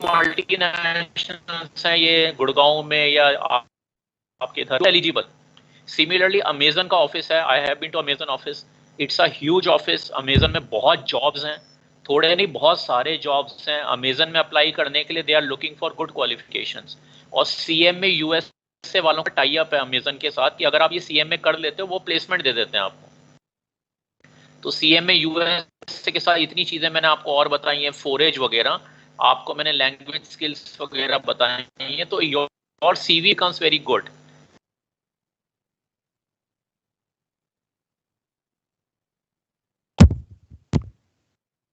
Multinationals हैं ये गुड़गांव में या आपके इधर एलिजिबल। सिमिलरली अमेजन का ऑफिस है, I have been to Amazon office, it's a huge office. Amazon में बहुत जॉब्स हैं, थोड़े नहीं बहुत सारे जॉब्स हैं। अमेजन में अप्लाई करने के लिए they are looking for good qualifications. और सीएम में यूएस से वालों का टाई अप है अमेजन के साथ कि अगर आप ये सीएम में कर लेते हो वो प्लेसमेंट दे देते हैं आपको। तो सीएम में यूएस के साथ इतनी चीजें मैंने आपको और बताई हैं, फोरेज वगैरह आपको मैंने लैंग्वेज स्किल्स वगैरह बताई हैं, तो your CV comes very good.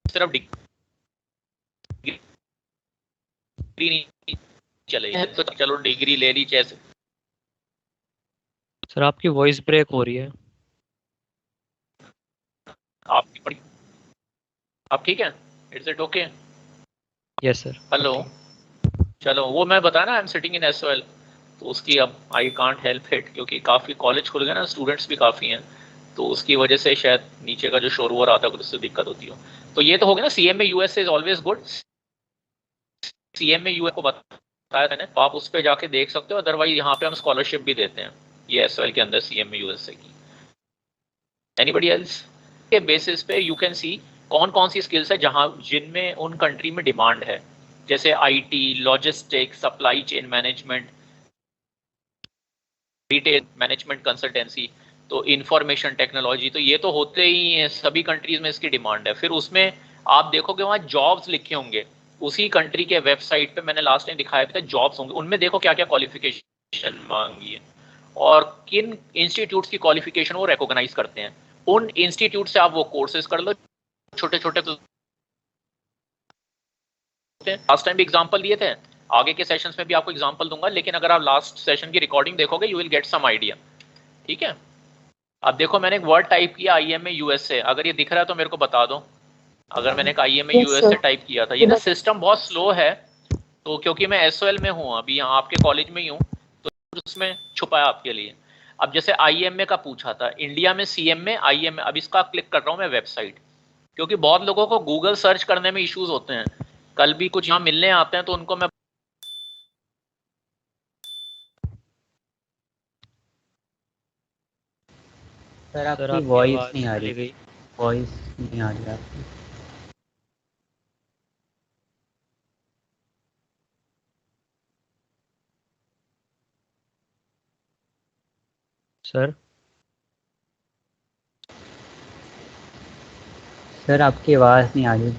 सिर्फ डिग्री नहीं चलेगी तो चलो डिग्री ले ली जैसे। सर आपकी वॉइस ब्रेक हो रही है। आपकी पढ़ी आप ठीक है? It's it okay? Yes sir. Hello, चलो वो मैं बताया ना I am sitting in SOL, तो उसकी अब आई कांट हेल्प इट क्योंकि काफ़ी कॉलेज खुल गए ना, स्टूडेंट्स भी काफ़ी हैं, तो उसकी वजह से शायद नीचे का जो शोर वोर आता है उससे दिक्कत होती हो। तो ये तो हो गया ना, सीएम में US is always good. CM में यूएस को बताया मैंने, तो आप उस पर जाके देख सकते हो, अदरवाइज यहाँ पे हम स्कॉलरशिप भी देते हैं ये एसओएल के अंदर सीएम में यूएसए की। एनीबडी एल्स के बेसिस पे यू कैन सी कौन कौन सी स्किल्स है जहां जिनमें उन कंट्री में डिमांड है, जैसे IT, logistics, supply chain management, retail management, consultancy, तो इंफॉर्मेशन टेक्नोलॉजी, तो ये तो होते ही हैं सभी कंट्रीज में, इसकी डिमांड है। फिर उसमें आप देखोगे वहाँ जॉब्स लिखे होंगे उसी कंट्री के वेबसाइट पे, मैंने लास्ट टाइम दिखाया था जॉब्स होंगे, उनमें देखो क्या क्या क्वालिफिकेशन मांगी है और किन इंस्टीट्यूट्स की क्वालिफिकेशन वो रिकॉग्नाइज करते हैं। उन इंस्टीट्यूट से आप वो कोर्सेज कर लो, छोटे छोटे। लास्ट टाइम भी एग्जांपल दिए थे, आगे के सेशंस में भी आपको एग्जांपल दूंगा, लेकिन अगर आप लास्ट सेशन की रिकॉर्डिंग देखोगे you will get some idea. ठीक है, अब देखो मैंने एक वर्ड टाइप किया आईएमए यूएसए, अगर ये दिख रहा है तो मेरे को बता दो। अगर मैंने एक आईएमए यूएसए टाइप किया था, ये ना सिस्टम बहुत स्लो है, तो क्योंकि मैं एसओएल में हूँ अभी यहाँ आपके कॉलेज में ही हूँ, तो उसमें छुपाया आपके लिए। अब जैसे आईएमए का पूछा था, इंडिया में सीएम में आईएमए, अब इसका क्लिक कर रहा हूँ मैं वेबसाइट, क्योंकि बहुत लोगों को गूगल सर्च करने में इश्यूज होते हैं। कल भी कुछ यहाँ मिलने आते हैं तो उनको मैं सर आपकी वॉइस नहीं आ रही, वॉइस नहीं आ रही आपकी। सर सर आपकी आवाज़ नहीं आ रही।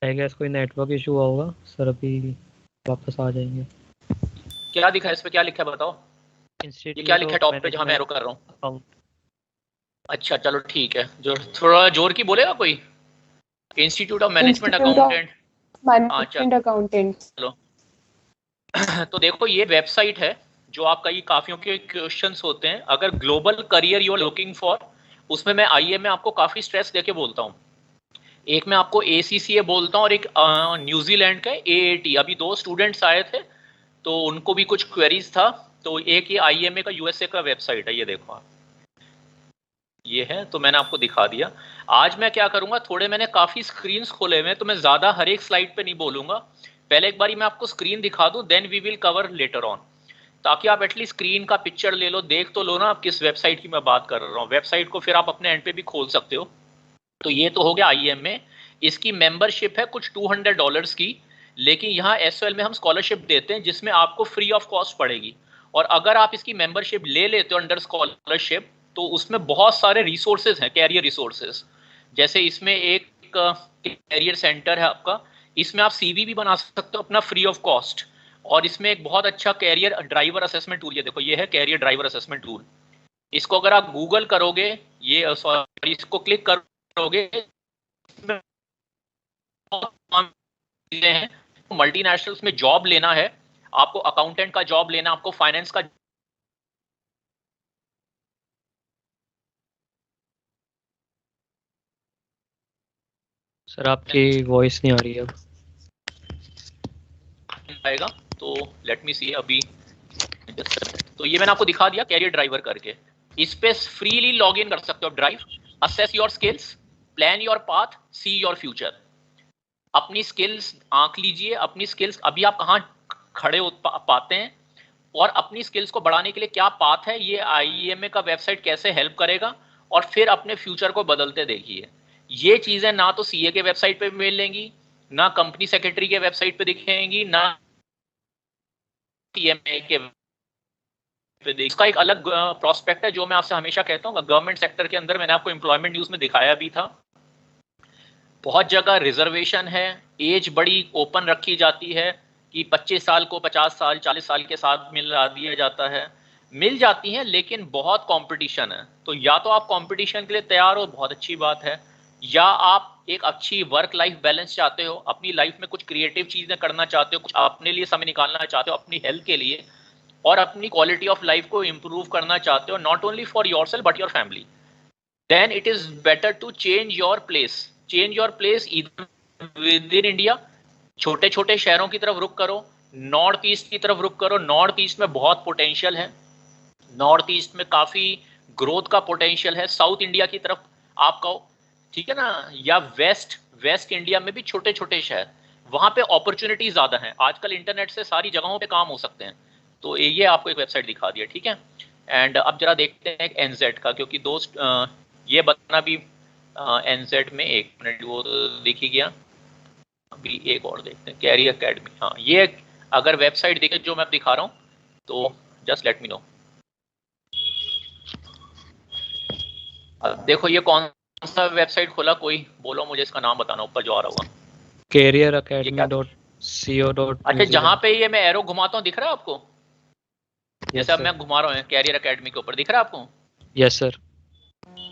आई गेस कोई नेटवर्क इशू हुआ होगा सर, अभी वापस आ जाएंगे। क्या दिखा है इस पे, क्या लिखा है बताओ, ये क्या लिखा है टॉप पे जहां मैं एरो कर रहा हूँ? अच्छा चलो ठीक है, जो थोड़ा जोर की बोलेगा कोई, institute of management accountant. Management accountant. चलो तो देखो ये वेबसाइट है जो आपका, ये काफियों के क्वेश्चंस होते हैं, अगर global career you are looking for, उसमें मैं आईएमए आपको काफी स्ट्रेस देके बोलता हूँ। एक मैं आपको एसीसीए बोलता हूँ और एक न्यूजीलैंड का एएटी, अभी 2 स्टूडेंट्स आए थे तो उनको भी कुछ क्वेरीज था, तो एक ये आईएमए का यूएसए का वेबसाइट है, ये देखो आप, ये है, तो मैंने आपको दिखा दिया। आज मैं क्या करूंगा, थोड़े मैंने काफी स्क्रीन्स खोले हुए, तो मैं ज्यादा हर एक स्लाइड पे नहीं बोलूंगा, पहले एक बारी मैं आपको स्क्रीन दिखा दूं, then we will cover later on, ताकि आप एटलीस्ट स्क्रीन का पिक्चर ले लो, देख तो लो ना आप किस वेबसाइट की मैं बात कर रहा हूँ। वेबसाइट को फिर आप अपने एंड पे भी खोल सकते हो। तो ये तो हो गया आईएमए, इसकी मेंबरशिप है कुछ $200 की, लेकिन यहाँ एसओएल में हम स्कॉलरशिप देते हैं जिसमें आपको फ्री ऑफ कॉस्ट पड़ेगी। और अगर आप इसकी मेंबरशिप ले लेते हो अंडर स्कॉलरशिप, तो उसमें बहुत सारे रिसोर्सेज हैं, कैरियर रिसोर्सेज, जैसे इसमें एक कैरियर सेंटर है आपका, इसमें आप सीवी भी बना सकते हो अपना फ्री ऑफ कॉस्ट। और इसमें एक बहुत अच्छा कैरियर ड्राइवर असेसमेंट टूल, ये देखो ये है कैरियर ड्राइवर असेसमेंट टूल, इसको अगर आप गूगल करोगे, ये सॉरी इसको क्लिक करोगे, चीजें हैं, मल्टीनेशनल्स में जॉब लेना है आपको, अकाउंटेंट का जॉब लेना, आपको फाइनेंस का, सर आपकी वॉइस नहीं आ रही है अब। आएगा तो लेट मी सी अभी। तो ये मैंने आपको दिखा दिया कैरियर ड्राइवर करके। इस पे फ्रीली लॉग इन कर सकते हो drive, assess your skills, plan your path, see your future. अपनी स्किल्स आंक लीजिए, अपनी स्किल्स अभी आप कहाँ खड़े हो पाते हैं और अपनी स्किल्स को बढ़ाने के लिए क्या पाथ है, ये IEMA का वेबसाइट कैसे हेल्प करेगा, और फिर अपने फ्यूचर को बदलते देखिए। ये चीजें ना तो CA के वेबसाइट पे मिल लेंगी, ना कंपनी सेक्रेटरी के वेबसाइट पे दिखेंगी, ना CMA के। इसका एक अलग प्रोस्पेक्ट है जो मैं आपसे हमेशा कहता हूँ, गवर्नमेंट सेक्टर के अंदर मैंने आपको एम्प्लॉयमेंट न्यूज में दिखाया भी था। बहुत जगह रिजर्वेशन है, एज बड़ी ओपन रखी जाती है कि 25 साल को 50 साल 40 साल के साथ मिला दिया जाता है, मिल जाती हैं, लेकिन बहुत कंपटीशन है। तो या तो आप कंपटीशन के लिए तैयार हो, बहुत अच्छी बात है, या आप एक अच्छी वर्क लाइफ बैलेंस चाहते हो, अपनी लाइफ में कुछ क्रिएटिव चीजें करना चाहते हो, कुछ अपने लिए समय निकालना चाहते हो अपनी हेल्थ के लिए, और अपनी क्वालिटी ऑफ लाइफ को इंप्रूव करना चाहते हो, not only for yourself but your family, then it is better to change your place either within India, छोटे छोटे शहरों की तरफ रुक करो, नॉर्थ ईस्ट की तरफ रुक करो। नॉर्थ ईस्ट में बहुत पोटेंशियल है, नॉर्थ ईस्ट में काफी ग्रोथ का पोटेंशियल है। साउथ इंडिया की तरफ आप कहो, ठीक है ना, या वेस्ट इंडिया में भी छोटे छोटे शहर, वहां पे अपॉर्चुनिटी ज्यादा है। आजकल इंटरनेट से सारी जगहों पे काम हो सकते हैं। तो ये आपको एक वेबसाइट दिखा दिया, ठीक है। एंड अब जरा देखते हैं NZ का, क्योंकि दोस्त ये बताना भी NZ में, एक मिनट, वो दिख ही गया। अभी एक और देखते हैं, कैरियर अकेडमी। हाँ, ये अगर वेबसाइट देखे जो मैं दिखा रहा हूँ तो जस्ट लेट मी नो। अब देखो ये कौन सा वेबसाइट खोला, कोई बोलो मुझे, इसका नाम बताना ऊपर जो आ रहा होगा। careeracademy.co. अच्छा, जहाँ पे ये मैं एरो घुमाता हूँ दिख रहा है आपको? जैसे अब मैं घुमा रहा हूँ कैरियर अकेडमी के ऊपर, दिख रहा है आपको? Yes sir.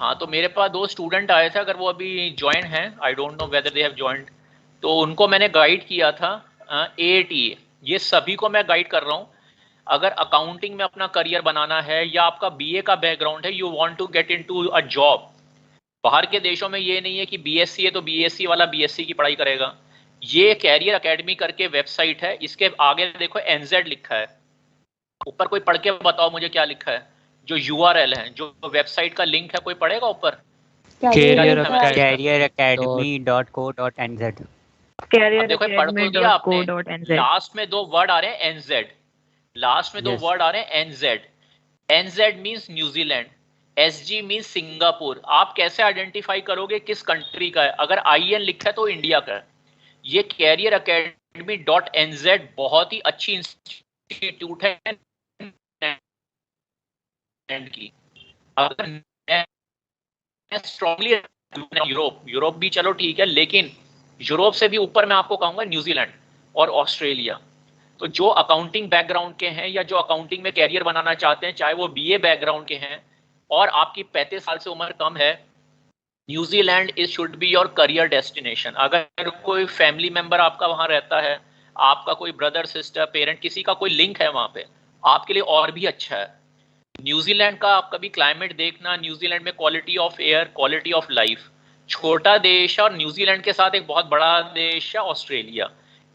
हाँ, तो मेरे पास 2 स्टूडेंट आए थे, अगर वो अभी ज्वाइन हैं, I don't know whether they have joined, तो उनको मैंने गाइड किया था AATA। ये सभी को मैं गाइड कर रहा हूँ। अगर अकाउंटिंग में अपना करियर बनाना है, या आपका BA का बैकग्राउंड है, you want to get into a job. बाहर के देशों में ये नहीं है कि BSc है तो BSc वाला BSc की पढ़ाई करेगा। ये कैरियर अकेडमी करके वेबसाइट है, इसके आगे देखो NZ लिखा है, ऊपर कोई पढ़ के बताओ मुझे क्या लिखा है। जो URL है, जो वेबसाइट का लिंक है, कोई पढ़ेगा ऊपर? careeracademy.co.nz। देखो पढ़ तो दिया आपने, लास्ट में 2 वर्ड आ रहे हैं NZ, लास्ट में 2 वर्ड आ रहे हैं NZ। NZ means New Zealand, SG means Singapore. आप कैसे आइडेंटिफाई करोगे किस कंट्री का है? अगर IN लिखा है तो इंडिया का है। ये कैरियर अकेडमी .NZ बहुत ही अच्छी इंस्टीट्यूट है की। अगर मैं स्ट्रांगली यूरोप भी चलो ठीक है, लेकिन यूरोप से भी ऊपर मैं आपको कहूंगा न्यूजीलैंड और ऑस्ट्रेलिया। तो जो अकाउंटिंग बैकग्राउंड के हैं, या जो अकाउंटिंग में कैरियर बनाना चाहते हैं, चाहे वो BA बैकग्राउंड के हैं और आपकी 35 साल से उम्र कम है, New Zealand is should be your career destination. अगर कोई फैमिली मेंबर आपका वहां रहता है, आपका कोई ब्रदर सिस्टर पेरेंट किसी का कोई लिंक है वहां पे, आपके लिए और भी अच्छा है। न्यूजीलैंड का आप कभी क्लाइमेट देखना, न्यूजीलैंड में quality of air, quality of life. छोटा देश है, और न्यूजीलैंड के साथ एक बहुत बड़ा देश है ऑस्ट्रेलिया।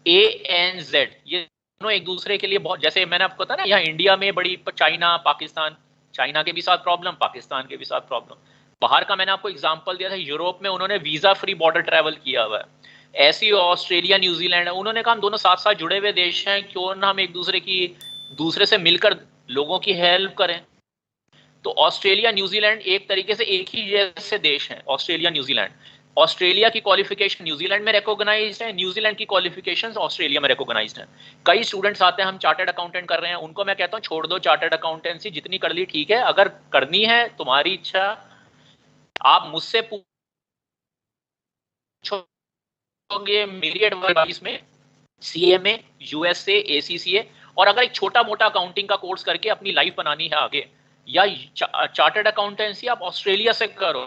ANZ, ये दोनों एक दूसरे के लिए बहुत, जैसे मैंने आपको बताया ना, यहाँ इंडिया में बड़ी चाइना पाकिस्तान, चाइना के भी साथ प्रॉब्लम, पाकिस्तान के भी साथ प्रॉब्लम। बाहर का मैंने आपको एग्जांपल दिया था, यूरोप में उन्होंने वीजा फ्री बॉर्डर ट्रैवल किया हुआ है। ऐसी ऑस्ट्रेलिया न्यूजीलैंड है, उन्होंने कहा हम दोनों साथ साथ जुड़े हुए देश हैं, क्यों ना हम एक दूसरे से मिलकर लोगों की हेल्प करें। तो ऑस्ट्रेलिया न्यूजीलैंड एक तरीके से एक ही जैसे देश हैं, ऑस्ट्रेलिया न्यूजीलैंड। ऑस्ट्रेलिया की क्वालिफिकेशन न्यूजीलैंड में रिकॉग्नाइज्ड है, न्यूजीलैंड की क्वालिफिकेशंस ऑस्ट्रेलिया में रिकॉग्नाइज्ड है। कई स्टूडेंट्स आते हैं, हम चार्टर्ड अकाउंटेंट कर रहे हैं, उनको मैं कहता हूं छोड़ दो चार्टर्ड अकाउंटेंसी, जितनी कर ली ठीक है, अगर करनी है तुम्हारी इच्छा, आप मुझसे पूछोगे मेरी एडवाइस में CMA, USA, ACCA, और अगर एक छोटा मोटा अकाउंटिंग का कोर्स करके अपनी लाइफ बनानी है आगे, या चार्टर्ड अकाउंटेंसी आप ऑस्ट्रेलिया से करो।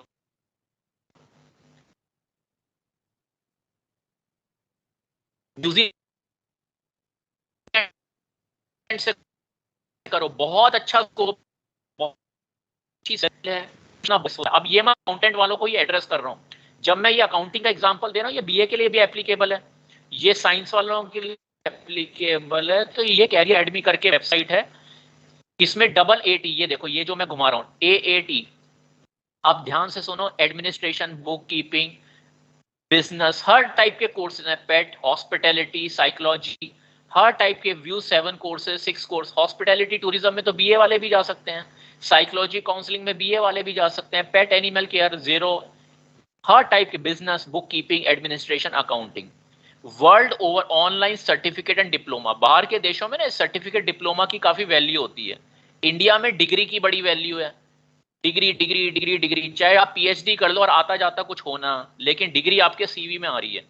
न्यूजीलैंड से करो, बहुत अच्छा स्कोप, बहुत अच्छी है। अब ये मैं अकाउंटेंट वालों को ही एड्रेस कर रहा हूँ, जब मैं ये अकाउंटिंग का एग्जांपल दे रहा हूँ, ये बीए के लिए भी एप्लीकेबल है, ये साइंस वालों के लिए एप्लीकेबल है। तो ये कैरियर एडमी करके वेबसाइट है, इसमें डबल AT, ये देखो ये जो मैं घुमा रहा हूँ AAT, आप ध्यान से सुनो, एडमिनिस्ट्रेशन, बुक कीपिंग, बिजनेस, हर टाइप के कोर्सेज हैं, पेट, हॉस्पिटैलिटी, साइकोलॉजी, हर टाइप के view 7 courses, 6 course. Hospitality tourism में तो बीए वाले भी जा सकते हैं, साइकोलॉजी काउंसलिंग में बीए वाले भी जा सकते हैं, पेट एनिमल केयर, जीरो, हर टाइप के, business, book keeping, administration, accounting. World over online certificate and diploma, बाहर के देशों में ना सर्टिफिकेट डिप्लोमा की काफी वैल्यू होती है, इंडिया में डिग्री की बड़ी वैल्यू है, डिग्री डिग्री डिग्री डिग्री, चाहे आप PhD कर लो और आता जाता कुछ होना, लेकिन डिग्री आपके CV में आ रही है।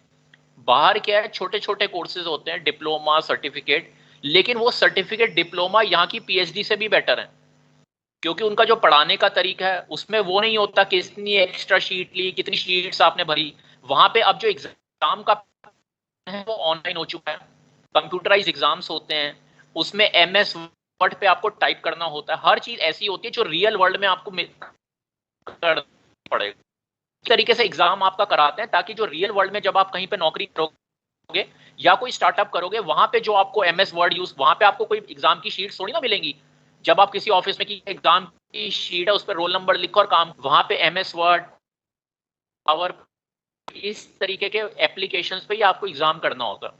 बाहर क्या है, छोटे छोटे कोर्सेज होते हैं, डिप्लोमा, सर्टिफिकेट, लेकिन वो सर्टिफिकेट डिप्लोमा यहाँ की PhD से भी बेटर है, क्योंकि उनका जो पढ़ाने का तरीका है उसमें वो नहीं होता कितनी एक्स्ट्रा शीट ली, कितनी शीट्स आपने भरी। वहां पे अब जो एग्जाम का है वो ऑनलाइन हो चुका है, कंप्यूटराइज एग्जाम्स होते हैं, उसमें MS वर्ड पे आपको टाइप करना होता है, हर चीज ऐसी होती है जो रियल वर्ल्ड में आपको करना पड़ेगा। इस तरीके से एग्जाम आपका कराते हैं ताकि जो रियल वर्ल्ड में जब आप कहीं पे नौकरी करोगे या कोई स्टार्टअप करोगे, वहां पे जो आपको MS वर्ड यूज, वहां पे आपको कोई एग्जाम की शीट थोड़ी ना मिलेंगी। जब आप किसी ऑफिस में की एग्जाम की शीट है, उस पर रोल नंबर लिखो और काम, वहां पे MS वर्ड, पावर, इस तरीके के एप्लीकेशंस पे ही आपको एग्जाम करना होगा।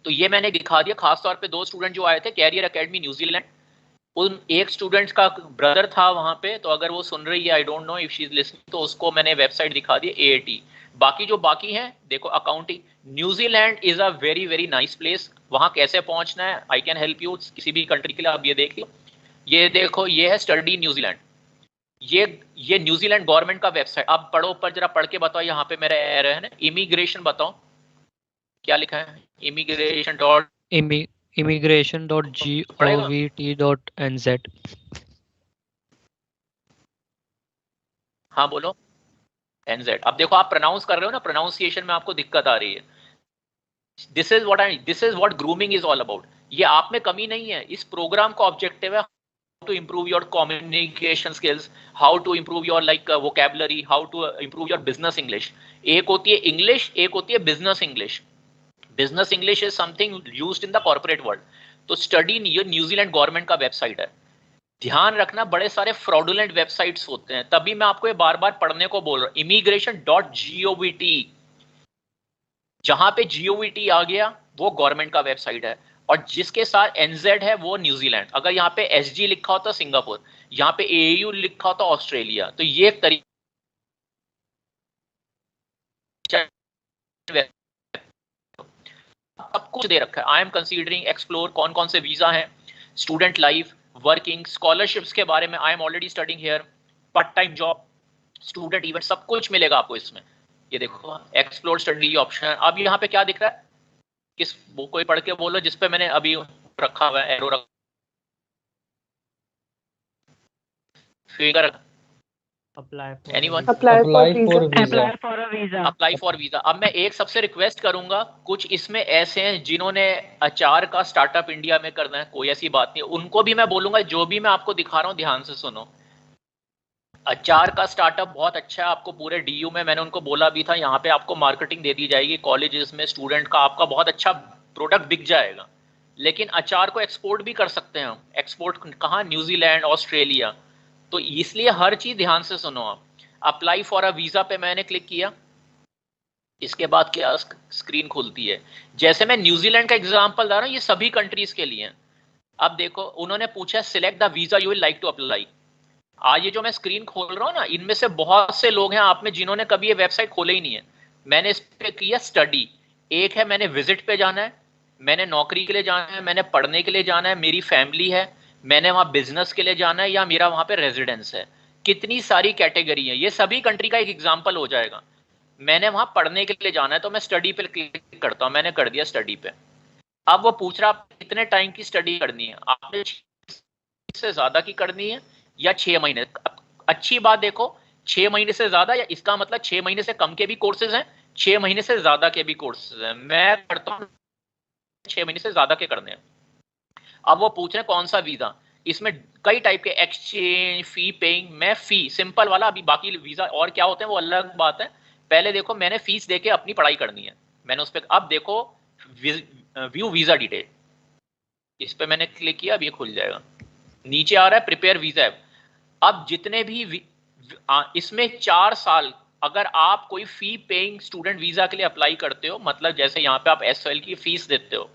तो ये मैंने दिखा दिया, खासतौर पे 2 स्टूडेंट जो आए थे कैरियर एकेडमी न्यूजीलैंड, उन एक स्टूडेंट का ब्रदर था वहां पे, तो अगर वो सुन रही है, I don't know if she is listening, तो उसको मैंने वेबसाइट दिखा दी AAT। बाकी जो बाकी हैं देखो, accounting, New Zealand is a very very nice place. वहां कैसे पहुंचना है, आई कैन हेल्प यू, किसी भी कंट्री के लिए आप ये देख लो। ये देखो, ये है स्टडी न्यूजीलैंड, ये न्यूजीलैंड गवर्नमेंट का वेबसाइट। आप पढ़ो ऊपर, जरा पढ़ के बताओ, यहाँ पे मेरा एरर है ना, इमिग्रेशन, बताओ क्या लिखा है, immigration.govt.nz। हाँ बोलो, NZ। अब देखो आप प्रोनाउंस कर रहे हो ना, प्रोनाउंसिएशन में आपको दिक्कत आ रही है। This is what grooming is all about. ये आप में कमी नहीं है, इस प्रोग्राम का ऑब्जेक्टिव है to improve your communication skills, how to improve your vocabulary, how to improve your business English। एक होती है English, एक होती है business English। business English is something used in the corporate world। तो स्टडी ये न्यूजीलैंड गवर्नमेंट का website है। ध्यान रखना, बड़े सारे फ्रॉडुलेंट वेबसाइट्स होते हैं, तभी मैं आपको ये बार बार पढ़ने को बोल रहा हूँ। immigration.govt, जहां पे GOVT आ गया वो गवर्नमेंट का वेबसाइट है, और जिसके साथ NZ है वो न्यूजीलैंड। अगर यहाँ पे SG लिखा होता सिंगापुर, यहाँ पे AU लिखा होता ऑस्ट्रेलिया। तो ये एक तरीका सब कुछ दे रखा है। आई एम कंसीडरिंग, एक्सप्लोर, कौन कौन से वीजा हैं, स्टूडेंट लाइफ, वर्किंग, स्कॉलरशिप्स के बारे में, I am already studying here, part time job, student event, सब कुछ मिलेगा आपको इसमें। ये देखो एक्सप्लोर स्टडी ऑप्शन। अब यहाँ पे क्या दिख रहा है, किस वो कोई पढ़ के बोलो जिसपे मैंने अभी रखा हुआ है, एरो रखा, फिगर, अप्लाई फॉर वीजा। अब मैं एक सबसे रिक्वेस्ट करूंगा, कुछ इसमें ऐसे हैं जिन्होंने अचार का स्टार्टअप इंडिया में करना है, कोई ऐसी बात नहीं, उनको भी मैं बोलूंगा, जो भी मैं आपको दिखा रहा हूँ ध्यान से सुनो। अचार का स्टार्टअप बहुत अच्छा है, आपको पूरे DU में, मैंने उनको बोला भी था, यहाँ पे आपको मार्केटिंग दे दी जाएगी, कॉलेजेस में स्टूडेंट का आपका बहुत अच्छा प्रोडक्ट बिक जाएगा। लेकिन अचार को एक्सपोर्ट भी कर सकते हैं हम। एक्सपोर्ट कहाँ, न्यूजीलैंड, ऑस्ट्रेलिया। तो इसलिए हर चीज ध्यान से सुनो आप। अप्लाई फॉर अ वीजा पे मैंने क्लिक किया, इसके बाद क्या स्क्रीन खुलती है। जैसे मैं न्यूजीलैंड का एग्जाम्पल दे रहा हूँ, ये सभी कंट्रीज के लिए। अब देखो उन्होंने पूछा select the visa you will like to apply. आज ये जो मैं स्क्रीन खोल रहा हूँ ना, इनमें से बहुत से लोग हैं आप में जिन्होंने कभी ये वेबसाइट खोले ही नहीं है। मैंने इस पे किया स्टडी, एक है मैंने विजिट पे जाना है, मैंने नौकरी के लिए जाना है, मैंने पढ़ने के लिए जाना है, मेरी फैमिली है, मैंने वहाँ बिजनेस के लिए जाना है, या मेरा वहाँ पे रेजिडेंस है। कितनी सारी कैटेगरी है, ये सभी कंट्री का एक एग्जाम्पल हो जाएगा। मैंने वहाँ पढ़ने के लिए जाना है तो मैं स्टडी पे क्लिक करता हूँ, मैंने कर दिया स्टडी पे। अब वो पूछ रहा आप कितने टाइम की स्टडी करनी है, आपने से ज्यादा की करनी है या 6 महीने। अच्छी बात देखो, 6 महीने से ज्यादा, या इसका मतलब 6 महीने से कम के भी कोर्सेज हैं, 6 महीने से ज्यादा के भी कोर्सेज हैं। मैं करता हूँ 6 महीने से ज्यादा के करने हैं। अब वो पूछ रहे हैं कौन सा वीजा, इसमें कई टाइप के, एक्सचेंज, फी पेइंग। मैं फी सिंपल वाला, अभी बाकी वीजा और क्या होते हैं वो अलग बात है, पहले देखो मैंने फीस देके अपनी पढ़ाई करनी है, मैंने उस पर, अब देखो व्यू वीजा डिटेल, इस पे मैंने क्लिक किया, अब ये खुल जाएगा, नीचे आ रहा है प्रिपेयर वीजा। अब जितने भी इसमें 4 साल, अगर आप कोई फी पेइंग स्टूडेंट वीजा के लिए अप्लाई करते हो, मतलब जैसे यहाँ पे आप एसएल की फीस देते हो,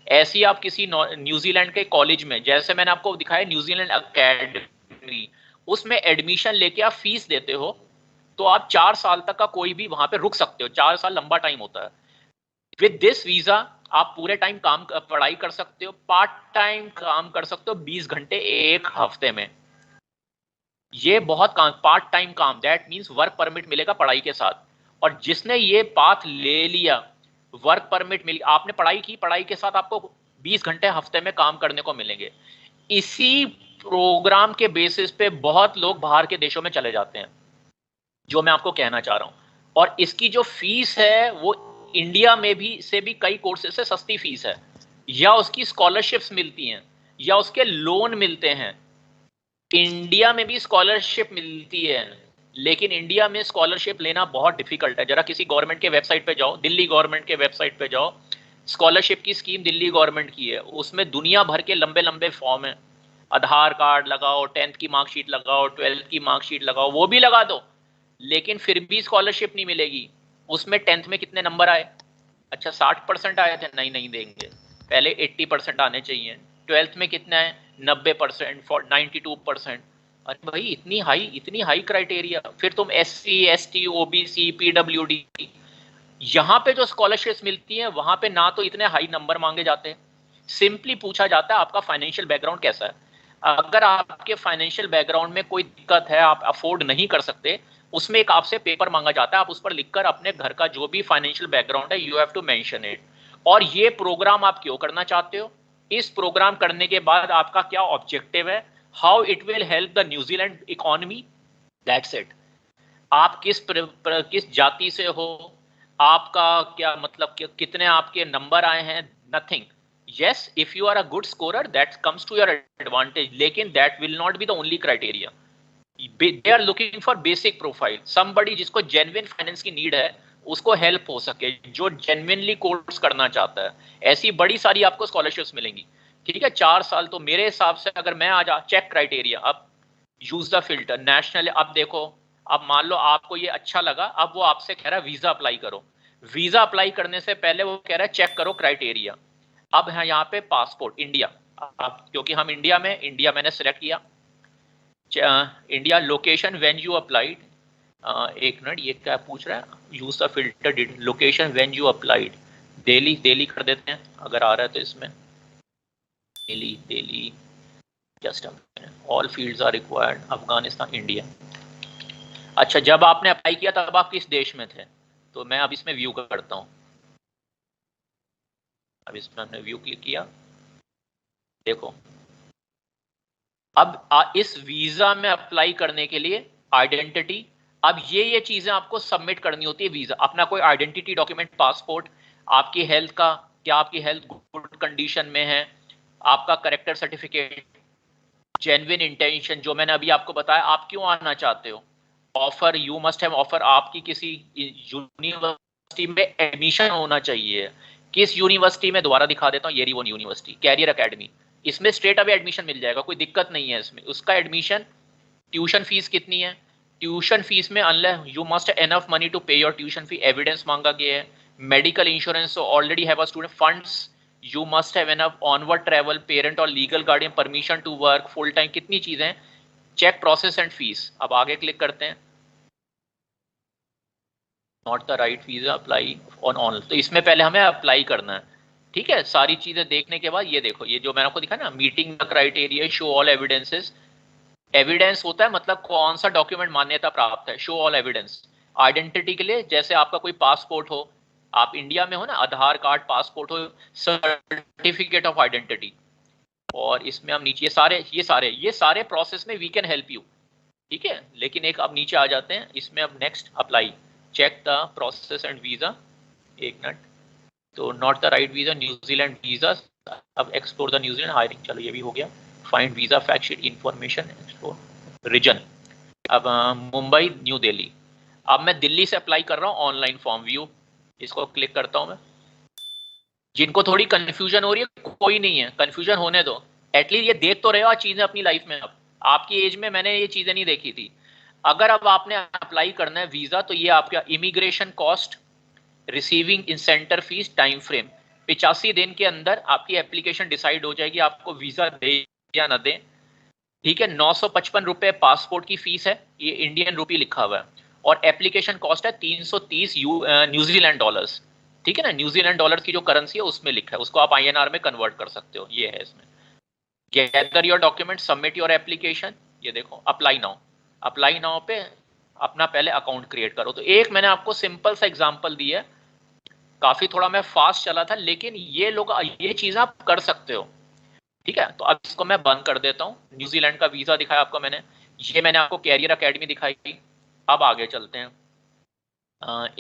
ऐसी आप किसी न्यूजीलैंड के कॉलेज में, जैसे मैंने आपको दिखाया न्यूजीलैंड एकेडमी, उसमें एडमिशन लेके आप फीस देते हो, तो आप 4 साल तक का कोई भी वहां पे रुक सकते हो। 4 साल लंबा टाइम होता है। विद दिस वीजा आप पूरे टाइम काम पढ़ाई कर सकते हो, पार्ट टाइम काम कर सकते हो 20 घंटे एक हफ्ते में। ये बहुत काम, पार्ट टाइम काम, दैट मीन्स वर्क परमिट मिलेगा पढ़ाई के साथ। और जिसने ये पाथ ले लिया, वर्क परमिट मिल, आपने पढ़ाई की, पढ़ाई के साथ आपको 20 घंटे हफ्ते में काम करने को मिलेंगे। इसी प्रोग्राम के बेसिस पे बहुत लोग बाहर के देशों में चले जाते हैं, जो मैं आपको कहना चाह रहा हूं। और इसकी जो फीस है वो इंडिया में भी से भी कई कोर्सेज से सस्ती फीस है, या उसकी स्कॉलरशिप्स मिलती हैं, या उसके लोन मिलते हैं। इंडिया में भी स्कॉलरशिप मिलती है, लेकिन इंडिया में स्कॉलरशिप लेना बहुत डिफिकल्ट है। जरा किसी गवर्नमेंट के वेबसाइट पे जाओ, दिल्ली गवर्नमेंट के वेबसाइट पे जाओ, स्कॉलरशिप की स्कीम दिल्ली गवर्नमेंट की है, उसमें दुनिया भर के लंबे लंबे फॉर्म है। आधार कार्ड लगाओ, 10th की मार्कशीट लगाओ, 12th की मार्कशीट लगाओ, वो भी लगा दो, लेकिन फिर भी स्कॉलरशिप नहीं मिलेगी। उसमें 10th में कितने नंबर आए? अच्छा 60% आए थे, नहीं देंगे, पहले 80% आने चाहिए। 12th में कितने आए? 90%, 92%। अरे भाई इतनी हाई क्राइटेरिया, फिर तुम SC ST OBC PWD, यहाँ पे जो स्कॉलरशिप्स मिलती हैं वहां पे ना तो इतने हाई नंबर मांगे जाते हैं, सिंपली पूछा जाता है आपका फाइनेंशियल बैकग्राउंड कैसा है। अगर आपके फाइनेंशियल बैकग्राउंड में कोई दिक्कत है, आप अफोर्ड नहीं कर सकते, उसमें एक आपसे पेपर मांगा जाता है, आप उस पर लिखकर अपने घर का जो भी फाइनेंशियल बैकग्राउंड है, you have to mention it. और ये प्रोग्राम आप क्यों करना चाहते हो, इस प्रोग्राम करने के बाद आपका क्या ऑब्जेक्टिव है, how it will help the New Zealand economy, that's it. आप किस जाति से हो, आपका क्या मतलब कितने आपके नंबर आए हैं, nothing. yes, if you are a good scorer that comes to your advantage, लेकिन that will not be the only criteria. They are looking for basic profile, somebody जिसको genuine finance की need है, उसको help हो सके, जो genuinely course करना चाहता है। ऐसी बड़ी सारी आपको स्कॉलरशिप्स मिलेंगी, ठीक है। 4 साल तो मेरे हिसाब से, अगर मैं आज चेक क्राइटेरिया, अब यूज द फिल्टर नेशनल, अब देखो, अब मान लो आपको ये अच्छा लगा, अब वो आपसे कह रहा है वीजा अप्लाई करो। वीजा अप्लाई करने से पहले वो कह रहा है चेक करो क्राइटेरिया। अब है यहाँ पे पासपोर्ट इंडिया, अब क्योंकि हम इंडिया में, इंडिया मैंने सेलेक्ट किया, India, location when you applied, एक मिनट, ये क्या पूछ रहा है, use the filter location when you applied, Delhi कर देते हैं अगर आ रहा है तो, इसमें Delhi just all fields are required, Afghanistan, India. अच्छा, जब आपने अप्लाई किया तब आप किस देश में थे, तो मैं अब इसमें व्यू करता हूँ। अब इसमें हमने व्यू क्लिक किया, देखो अब इस वीजा में अप्लाई करने के लिए आइडेंटिटी, अब ये चीजें आपको सबमिट करनी होती है वीजा, अपना कोई आइडेंटिटी डॉक्यूमेंट, पासपोर्ट, आपकी हेल्थ का, क्या आपकी हेल्थ गुड कंडीशन में है, आपका करेक्टर सर्टिफिकेट, जेन्युइन इंटेंशन, जो मैंने अभी आपको बताया, आप क्यों आना चाहते हो, offer, you must have offer, आपकी किसी यूनिवर्सिटी में एडमिशन होना चाहिए, किस यूनिवर्सिटी में, दोबारा दिखा देता हूँ, ये रही वो यूनिवर्सिटी, कैरियर एकेडमी, इसमें स्ट्रेट अवे एडमिशन मिल जाएगा, कोई दिक्कत नहीं है इसमें। उसका एडमिशन, ट्यूशन फीस कितनी है, ट्यूशन फीस में unless you must enough money to pay your tuition fee, evidence मांगा गया है, medical insurance, already have a student funds, you must have enough onward travel, parent और legal guardian, permission to work full time, कितनी चीजें, check process and fees. अब आगे click करते हैं, not the right visa apply on, तो इसमें पहले हमें अप्लाई करना है, ठीक है। सारी चीजें देखने के बाद ये देखो, ये जो मैंने आपको दिखा ना, meeting the criteria, show all evidences, evidence होता है मतलब कौन सा डॉक्यूमेंट मान्यता प्राप्त है, शो ऑल एविडेंस। आइडेंटिटी के लिए जैसे आपका कोई पासपोर्ट हो, आप इंडिया में हो ना, आधार कार्ड, पासपोर्ट हो, सर्टिफिकेट ऑफ आइडेंटिटी, और इसमें हम नीचे ये सारे प्रोसेस में वी कैन हेल्प यू, ठीक है। लेकिन एक अब नीचे आ जाते हैं, इसमें अब next apply, check the process and visa, एक मिनट, तो not the right visa, New Zealand visa, अब एक्सप्लोर द न्यूजीलैंड हायरिंग, चलो ये भी हो गया, find visa fact sheet information, explore region, अब मुंबई न्यू दिल्ली, अब मैं दिल्ली से अप्लाई कर रहा हूँ, ऑनलाइन फॉर्म व्यू, इसको क्लिक करता हूँ मैं। जिनको थोड़ी कंफ्यूजन हो रही है, कोई नहीं है, कंफ्यूजन होने दो, एटलीस्ट ये देख तो रहे हो चीजें अपनी लाइफ में। अब आपकी एज में मैंने ये चीजें नहीं देखी थी। अगर अब आपने अप्लाई करना है वीजा, तो ये आपका immigration cost, receiving in centre fees, time frame, 85 दिन के अंदर आपकी एप्लीकेशन डिसाइड हो जाएगी आपको वीजा दे या ना दे। ठीक है, 955 रुपए पासपोर्ट की फीस है, ये इंडियन रुपी लिखा हुआ है, और एप्लीकेशन कॉस्ट है 330 न्यूजीलैंड डॉलर्स। ठीक है ना, न्यूजीलैंड डॉलर की जो करेंसी है उसमें लिखा है, उसको आप INR में कन्वर्ट कर सकते हो, ये है इसमें। Gather your document, submit your application, ये देखो अप्लाई नाउ। अप्लाई नाउ पे अपना पहले अकाउंट क्रिएट करो। तो एक मैंने आपको सिंपल सा एग्जांपल दिया है, काफी थोड़ा मैं फास्ट चला था, लेकिन ये चीज आप कर सकते हो। ठीक है, तो अब इसको मैं बंद कर देता हूँ। न्यूजीलैंड का वीजा दिखाया आपको मैंने, ये मैंने आपको कैरियर एकेडमी दिखाई। अब आगे चलते हैं।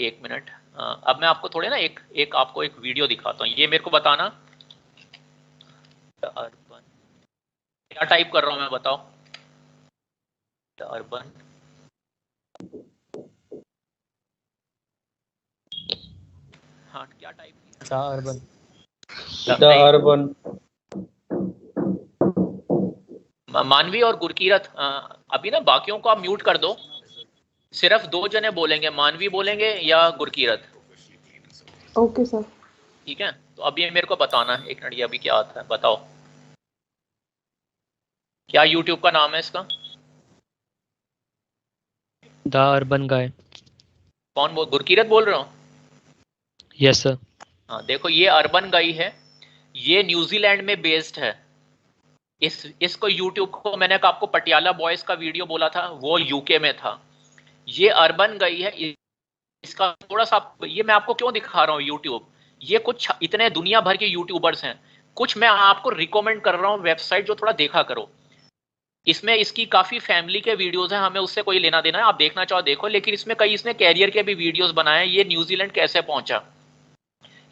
एक मिनट, अब मैं आपको थोड़े ना एक आपको एक वीडियो दिखाता हूँ। ये मेरे को बताना अर्बन क्या टाइप कर रहा हूँ मैं, बताओ। अर्बन, हाँ क्या टाइप किया? Urban, urban. मानवी और गुरकीरत, अभी ना बाकियों को आप म्यूट कर दो, सिर्फ 2 जने बोलेंगे, मानवी बोलेंगे या गुरकीरत। Okay sir. ठीक है, तो अब ये मेरे को बताना है, एक मिनट, ये अभी क्या आता है बताओ, क्या यूट्यूब का नाम है इसका? द अर्बन गाय। कौन बोल, गुरकीरत बोल रहे हो? Yes sir. हाँ देखो, ये अर्बन गाई है, ये न्यूजीलैंड में बेस्ड है। इसको यूट्यूब को मैंने आपको पटियाला बॉयज का वीडियो बोला था, वो यूके में था। ये अर्बन गाई है। इसका थोड़ा सा ये मैं आपको क्यों दिखा रहा हूँ यूट्यूब, ये कुछ इतने दुनिया भर के यूट्यूबर्स हैं, कुछ मैं आपको रिकमेंड कर रहा हूँ वेबसाइट जो थोड़ा देखा करो। इसमें इसकी काफी फैमिली के वीडियोस हैं, हमें उससे कोई लेना देना है, आप देखना चाहो देखो, लेकिन इसमें कई इसने कैरियर के भी वीडियोस बनाए हैं। ये न्यूजीलैंड कैसे पहुंचा,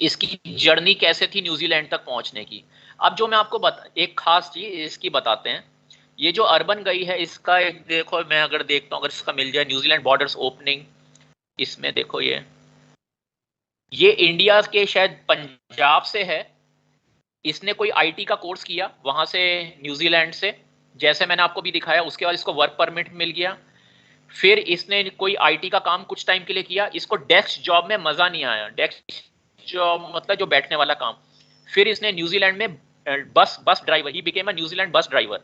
इसकी जर्नी कैसे थी न्यूजीलैंड तक पहुंचने की। अब जो मैं आपको एक खास चीज इसकी बताते हैं। ये जो अर्बन गई है, इसका एक देखो, मैं अगर देखता हूँ, अगर इसका मिल जाए न्यूजीलैंड बॉर्डर्स ओपनिंग, इसमें देखो ये इंडिया के शायद पंजाब से है। इसने कोई IT का कोर्स किया वहां से, न्यूजीलैंड से, जैसे मैंने आपको भी दिखाया। उसके बाद इसको वर्क परमिट मिल गया। फिर इसने कोई IT का काम कुछ टाइम के लिए किया, इसको डेस्क जॉब में मजा नहीं आया, डेस्क जॉब मतलब जो बैठने वाला काम। फिर इसने न्यूजीलैंड में bus driver, he became a New Zealand bus driver.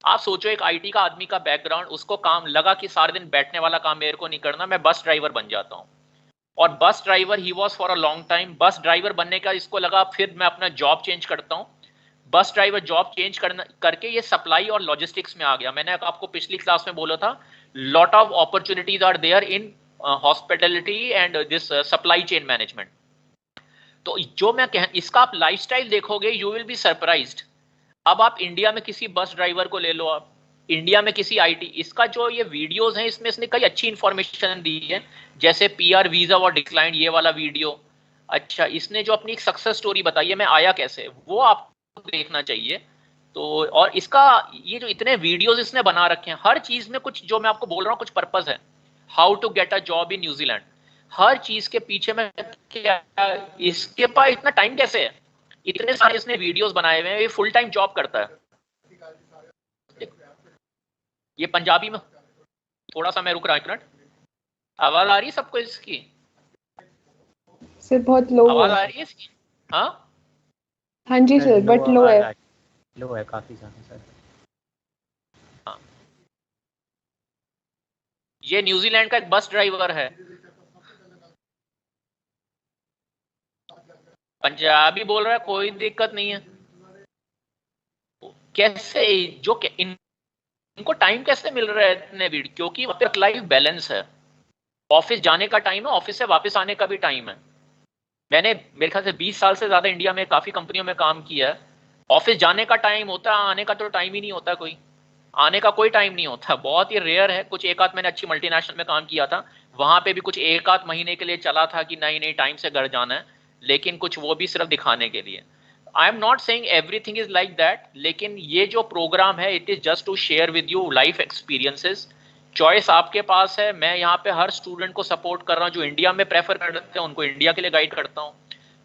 आप सोचो, एक IT का आदमी का बैकग्राउंड, उसको काम लगा कि सारे दिन बैठने वाला काम मेरे को नहीं करना, मैं बस ड्राइवर बन जाता हूँ। और bus driver he was for a long time. Bus driver बनने का इसको लगा फिर मैं अपना जॉब चेंज करता हूँ। बस ड्राइवर जॉब चेंज करके ये सप्लाई और लॉजिस्टिक्स में आ गया। मैंने आपको पिछली क्लास में बोला था, lot of opportunities are there in hospitality and this supply chain management. तो जो मैं इसका आप लाइफस्टाइल देखोगे, यू विल बी सरप्राइज्ड। अब आप इंडिया में किसी बस ड्राइवर को ले लो, आप इंडिया में किसी IT, इसका जो ये वीडियोस हैं, इसमें इसने कई अच्छी इंफॉर्मेशन दी है, जैसे PR वीजा और डिक्लाइन, ये वाला वीडियो। अच्छा, इसने जो अपनी एक सक्सेस स्टोरी बताई है, मैं आया कैसे, वो आपको देखना चाहिए। तो और इसका ये जो इतने वीडियोस इसने बना रखे हैं, हर चीज में कुछ, जो मैं आपको बोल रहा हूँ, कुछ पर्पस है। How to get a job in New Zealand, हर चीज के पीछे में क्या, इसके पास इतना टाइम कैसे है, इतने सारे इसने वीडियोस बनाए हुए हैं, ये फुल टाइम जॉब करता है। ये पंजाबी में, थोड़ा सा मैं रुक रहा, एक मिनट, आवाज आ रही है सबको इसकी? सर बहुत लो आवाज है। आ रही है इसकी? हाँ हाँ जी सर, बट लो है। लो है काफी ज्यादा सर। हाँ, ये न्यूजीलैंड का एक बस ड्राइवर है, पंजाबी बोल रहा है, कोई दिक्कत नहीं है। कैसे जो इनको टाइम कैसे मिल रहा है इतने वीडियो, क्योंकि वर्क लाइफ बैलेंस है। ऑफिस जाने का टाइम है, ऑफिस से वापस आने का भी टाइम है। मैंने मेरे ख्याल से 20 साल से ज्यादा इंडिया में काफी कंपनियों में काम किया है। ऑफिस जाने का टाइम होता है, आने का तो टाइम ही नहीं होता, कोई आने का कोई टाइम नहीं होता, बहुत ही रेयर है। कुछ एक आध मैंने अच्छी मल्टीनेशनल में काम किया था, वहां पे भी कुछ एक आध महीने के लिए चला था कि नहीं टाइम से घर जाना है, लेकिन कुछ वो भी सिर्फ दिखाने के लिए। I am not saying everything is like that, लेकिन ये जो प्रोग्राम है, it is just to share with you life experiences choice आपके पास है। मैं यहाँ पे हर स्टूडेंट को सपोर्ट कर रहा हूँ। जो इंडिया में प्रेफर करते हैं उनको इंडिया के लिए गाइड करता हूँ,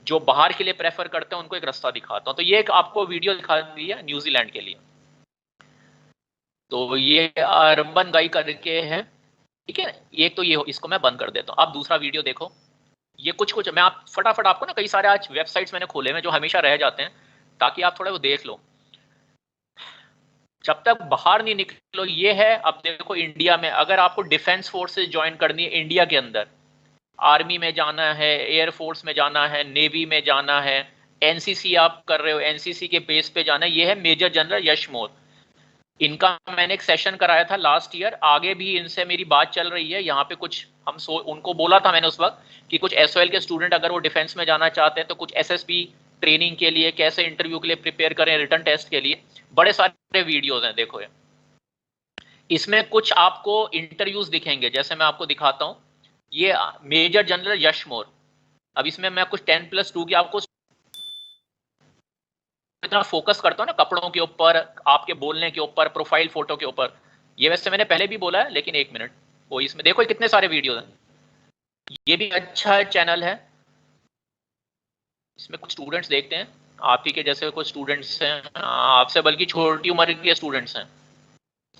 जो बाहर के लिए प्रेफर करते हैं उनको एक रास्ता दिखाता हूँ। तो ये एक आपको वीडियो दिखा दी है न्यूजीलैंड के लिए। तो ये अर्बन गाइड करके है, ठीक है। एक तो ये हो, इसको मैं बंद कर देता हूँ। आप दूसरा वीडियो देखो। ये कुछ मैं आप फटाफट आपको ना, कई सारे आज वेबसाइट्स मैंने खोले हैं जो हमेशा रह जाते हैं, ताकि आप थोड़ा वो देख लो जब तक बाहर नहीं निकलो। ये है, अब देखो इंडिया में अगर आपको डिफेंस फोर्सेस ज्वाइन करनी है इंडिया के अंदर, आर्मी में जाना है, एयरफोर्स में जाना है, नेवी में जाना है, एनसीसी आप कर रहे हो, एनसीसी के बेस पे जाना है, ये है मेजर जनरल यश मोर। इनका मैंने एक सेशन कराया था लास्ट ईयर, आगे भी इनसे मेरी बात चल रही है। यहाँ पे कुछ उनको बोला था मैंने उस वक्त कि कुछ एसओएल के स्टूडेंट अगर वो डिफेंस में जाना चाहते हैं तो कुछ एसएसबी ट्रेनिंग के लिए कैसे इंटरव्यू के लिए प्रिपेयर करें, रिटर्न टेस्ट के लिए। बड़े सारे वीडियोज हैं, देखो ये। इसमें कुछ आपको इंटरव्यूज दिखेंगे, जैसे मैं आपको दिखाता हूँ। ये मेजर जनरल यश मोर। अब इसमें मैं कुछ 10+2 की आपको इतना फोकस करता हूँ ना कपड़ों के ऊपर, आपके बोलने के ऊपर, प्रोफाइल फोटो के ऊपर। ये वैसे मैंने पहले भी बोला है, लेकिन एक मिनट, वो इसमें देखो कितने सारे वीडियो हैं। ये भी अच्छा चैनल है। इसमें कुछ स्टूडेंट्स देखते हैं, आप ही के जैसे कुछ स्टूडेंट्स हैं, आपसे बल्कि छोटी उम्र के स्टूडेंट्स हैं।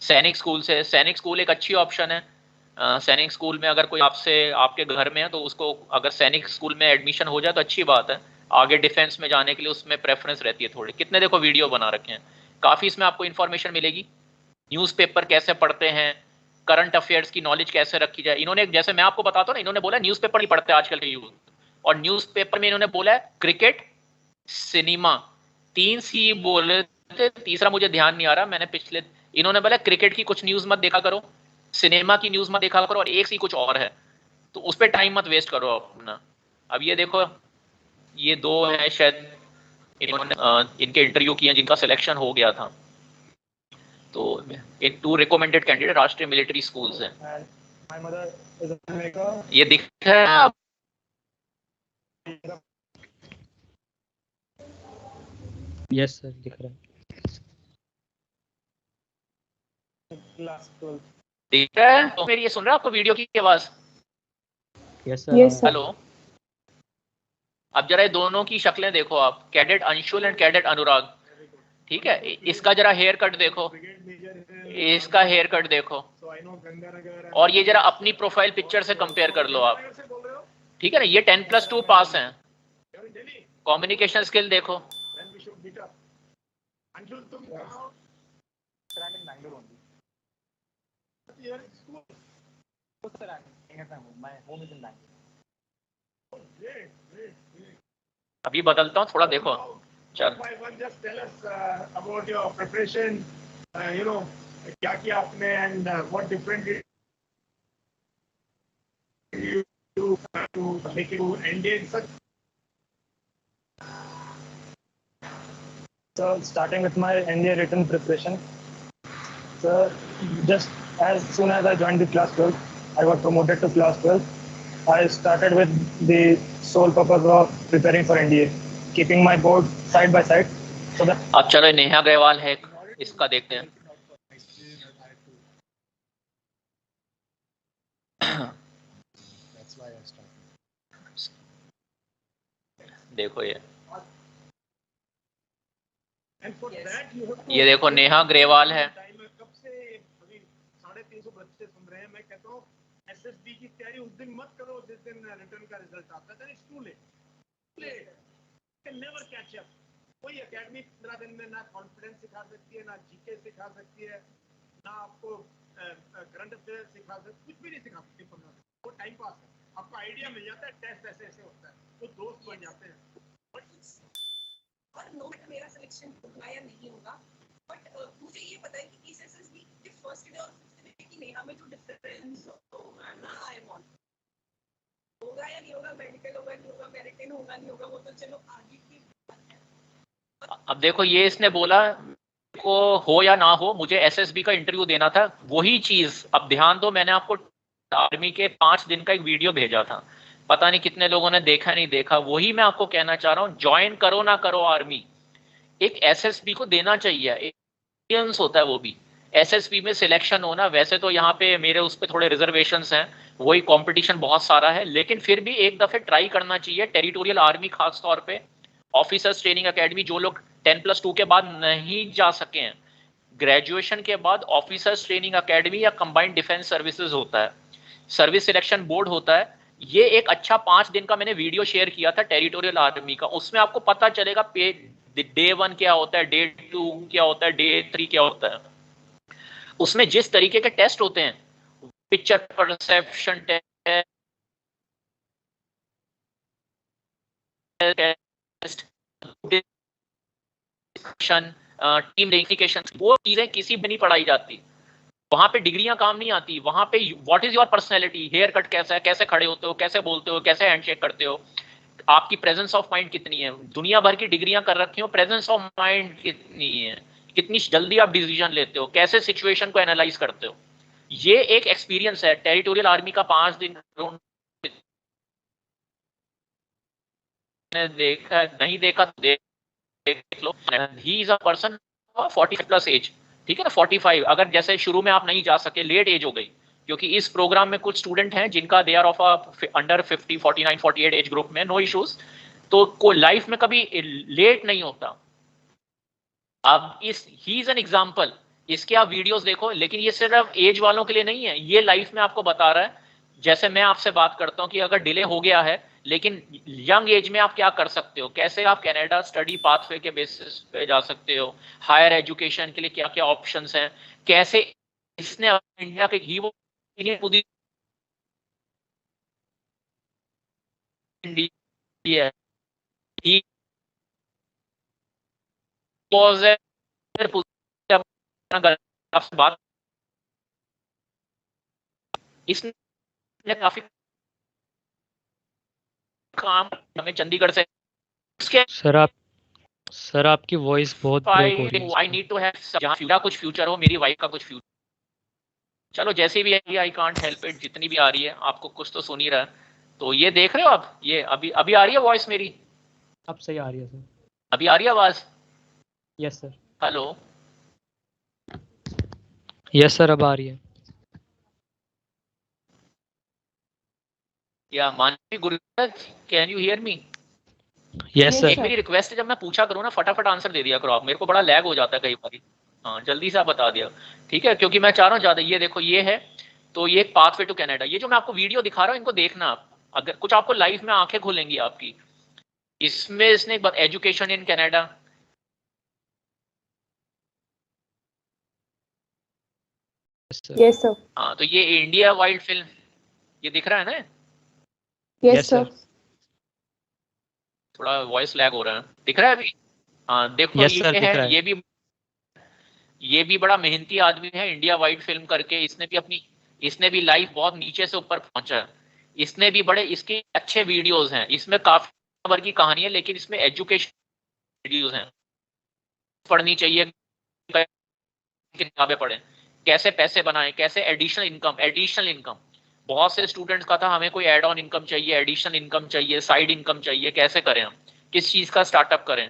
सैनिक स्कूल से, सैनिक स्कूल एक अच्छी ऑप्शन है। सैनिक स्कूल में अगर कोई आपसे आपके घर में है तो उसको अगर सैनिक स्कूल में एडमिशन हो जाए तो अच्छी बात है। आगे डिफेंस में जाने के लिए उसमें प्रेफरेंस रहती है थोड़ी। कितने देखो वीडियो बना रखे हैं, काफ़ी इसमें आपको इन्फॉर्मेशन मिलेगी। न्यूज़पेपर कैसे पढ़ते हैं, करंट अफेयर्स की नॉलेज कैसे रखी जाए। इन्होंने, जैसे मैं आपको बताता हूँ ना, इन्होंने बोला न्यूज़पेपर नहीं पढ़ते आजकल के यूथ, और न्यूज़पेपर में इन्होंने बोला है क्रिकेट, सिनेमा, 3 सी बोले थे, तीसरा मुझे ध्यान नहीं आ रहा। मैंने पिछले, इन्होंने बोला क्रिकेट की कुछ न्यूज़ मत देखा करो, सिनेमा की न्यूज़ मत देखा करो, और एक सी कुछ और है, तो उस पर टाइम मत वेस्ट करो अपना। अब ये देखो, ये 2 हैं शायद इन्होंने इनके इंटरव्यू किए जिनका सिलेक्शन हो गया था। तो एक 2 रिकमेंडेड कैंडिडेट राष्ट्रीय मिलिट्री स्कूल्स हैं। ये दिख रहा है आप? यस सर, दिख रहा है। दिख रहा है तो मेरी ये सुन रहा है आपको वीडियो की आवाज? Yes sir. हेलो, अब जरा ये दोनों की शक्लें देखो आप, कैडेट अंशुल एंड कैडेट अनुराग, ठीक है। इसका जरा हेयर कट देखो, इसका हेयर कट देखो, और ये जरा अपनी प्रोफाइल पिक्चर से कंपेयर कर लो आप, ठीक है ना। ये 10+2 पास हैं। कम्युनिकेशन स्किल देखो। अभी बदलता हूँ थोड़ा, देखो। चल, क्या किया आपने and what different to make it and such. So starting with my NDA written preparation, so just as soon as I joined the class 12, I got promoted to class 12. I started with the sole purpose of preparing for NDA, keeping my board side by side. So that अब चलो नेहा अग्रवाल है, इसका देखते हैं। देखो ये देखो नेहा अग्रवाल है। कब से 350 बच्चे सुन रहे हैं, मैं कहता हूँ एसएसबी की तैयारी उस दिन मत करो जिस दिन रिटर्न का रिजल्ट आता है। It's too late, can never catch up. कोई एकेडमी 15 दिन में ना कॉन्फिडेंस सिखा सकती है, ना जीके सिखा सकती है, ना आपको करंट अफेयर सिखा सकती, कुछ भी नहीं सिखा सकती 15 दिन। वो टाइम पास है, आपको आइडिया मिल जाता है, टेस्ट ऐसे ऐसे होता है, तो दोस्त बन जाते हैं। और नो मेरा सिलेक्शन होगा या नहीं होगा, बट मुझे ये पता है कि इस एसएसबी के फर्स्ट डे और फिफ्थ डे की नेहा में जो डिफरेंस होगा ना, आई वांट होगा या नहीं होगा, मेडिकल होगा नहीं होगा, मैरिटन होगा नहीं होगा, वो तो चलो आगे की बात है। अब देखो ये इसने बोला को हो या ना हो, मुझे एसएसबी का इंटरव्यू देना था, वही चीज। अब ध्यान दो, मैंने आपको आर्मी के 5 दिन का एक वीडियो भेजा था, पता नहीं कितने लोगों ने देखा नहीं देखा। वही मैं आपको कहना चाह रहा हूँ, ज्वाइन करो ना करो आर्मी, एक एसएसबी को देना चाहिए। एक्सपीरियंस होता है वो भी, एसएसपी में सिलेक्शन होना, वैसे तो यहाँ पे मेरे उस पर थोड़े रिजर्वेशंस हैं, वही कंपटीशन बहुत सारा है, लेकिन फिर भी एक दफे ट्राई करना चाहिए। टेरिटोरियल आर्मी खास तौर पे, ऑफिसर्स ट्रेनिंग एकेडमी, जो लोग 10+2 के बाद नहीं जा सके हैं, ग्रेजुएशन के बाद ऑफिसर्स ट्रेनिंग एकेडमी या कंबाइंड डिफेंस सर्विसेज होता है, सर्विस सिलेक्शन बोर्ड होता है। ये एक अच्छा 5 दिन का मैंने वीडियो शेयर किया था टेरिटोरियल आर्मी का, उसमें आपको पता चलेगा पे डे 1 क्या होता है, डे 2 क्या होता है, डे 3 क्या होता है। उसमें जिस तरीके के टेस्ट होते हैं, पिक्चर परसेप्शन टेस्ट, टीम डेफिकेशन, वो चीजें किसी भी नहीं पढ़ाई जाती। वहां पे डिग्रियां काम नहीं आती, वहां पे what is your personality, hair cut कैसा है, कैसे खड़े होते हो, कैसे बोलते हो, कैसे हैंडशेक करते हो, आपकी प्रेजेंस ऑफ माइंड कितनी है। दुनिया भर की डिग्रियां कर रखी हो, प्रेजेंस ऑफ माइंड कितनी है, कितनी जल्दी आप डिसीजन लेते हो, कैसे सिचुएशन को एनालाइज करते हो। ये एक एक्सपीरियंस है टेरिटोरियल आर्मी का। 5 दिन देखा, नहीं देखा तो देख लो। He is a person 40+ age, ठीक है ना, 45। अगर जैसे शुरू में आप नहीं जा सके, लेट एज हो गई, क्योंकि इस प्रोग्राम में कुछ स्टूडेंट हैं जिनका they are of under 50, 49, 48 age group में, नो इश्यूज। तो को लाइफ में कभी लेट नहीं होता। अब ही इज एन एग्जाम्पल, इसके आप वीडियोस देखो, लेकिन ये सिर्फ एज वालों के लिए नहीं है, ये लाइफ में आपको बता रहा है। जैसे मैं आपसे बात करता हूँ कि अगर डिले हो गया है, लेकिन यंग एज में आप क्या कर सकते हो, कैसे आप कनाडा स्टडी पाथवे के बेसिस पे जा सकते हो, हायर एजुकेशन के लिए क्या क्या ऑप्शंस हैं, कैसे इसने इंडिया के बात, इसने काफी काम हमें चंडीगढ़ से सर आपकी वॉइस बहुत ब्रेक हो रही है। आई नीड टू हैव जहाँ कुछ फ्यूचर हो, मेरी वाइफ का कुछ फ्यूचर, चलो जैसी भी है, आई कांट हेल्प इट, जितनी भी आ रही है, आपको कुछ तो सुन ही रहा है। तो ये देख रहे हो आप, ये अभी आ रही है वॉइस मेरी? अब सही आ रही है सर। अभी आ रही है आवाज? Yes sir. Hello, yes sir, अब आ रही है। या मानवी Gururaj, can you hear me? Yes sir. एक मेरी रिक्वेस्ट है, जब मैं पूछा करूँ ना, फटाफट आंसर दे दिया करो आप, मेरे को बड़ा लैग हो जाता है कई बार। हाँ, जल्दी से आप बता दिया, ठीक है, क्योंकि मैं चाह रहा हूँ ज्यादा। ये देखो, ये है, तो ये एक पाथवे टू कनाडा, ये जो मैं आपको वीडियो दिखा रहा हूँ, इनको देखना आप, अगर कुछ आपको लाइफ में आंखें खुलेंगी आपकी। इसमें इसने एक बात, education in Canada, yes sir. हाँ, तो ये इंडिया वाइल्ड फिल्म, ये दिख रहा है ना? Yes sir. थोड़ा वॉइस लैग हो रहा है, दिख रहा है अभी? हाँ देखो, yes, ये sir, है, ये भी बड़ा मेहनती आदमी है, इंडिया वाइड फिल्म करके इसने भी लाइफ बहुत नीचे से ऊपर पहुंचा है। इसने भी बड़े, इसके अच्छे वीडियोस हैं, इसमें काफी वर्ग की कहानी है, लेकिन इसमें एजुकेशन वीडियोस हैं, पढ़नी चाहिए, किताबें पढ़ें, कैसे पैसे बनाएं, कैसे एडिशनल इनकम। बहुत से स्टूडेंट्स का था, हमें कोई एड ऑन इनकम चाहिए, एडिशनल इनकम चाहिए, साइड इनकम चाहिए, कैसे करें हम, किस चीज का स्टार्टअप करें।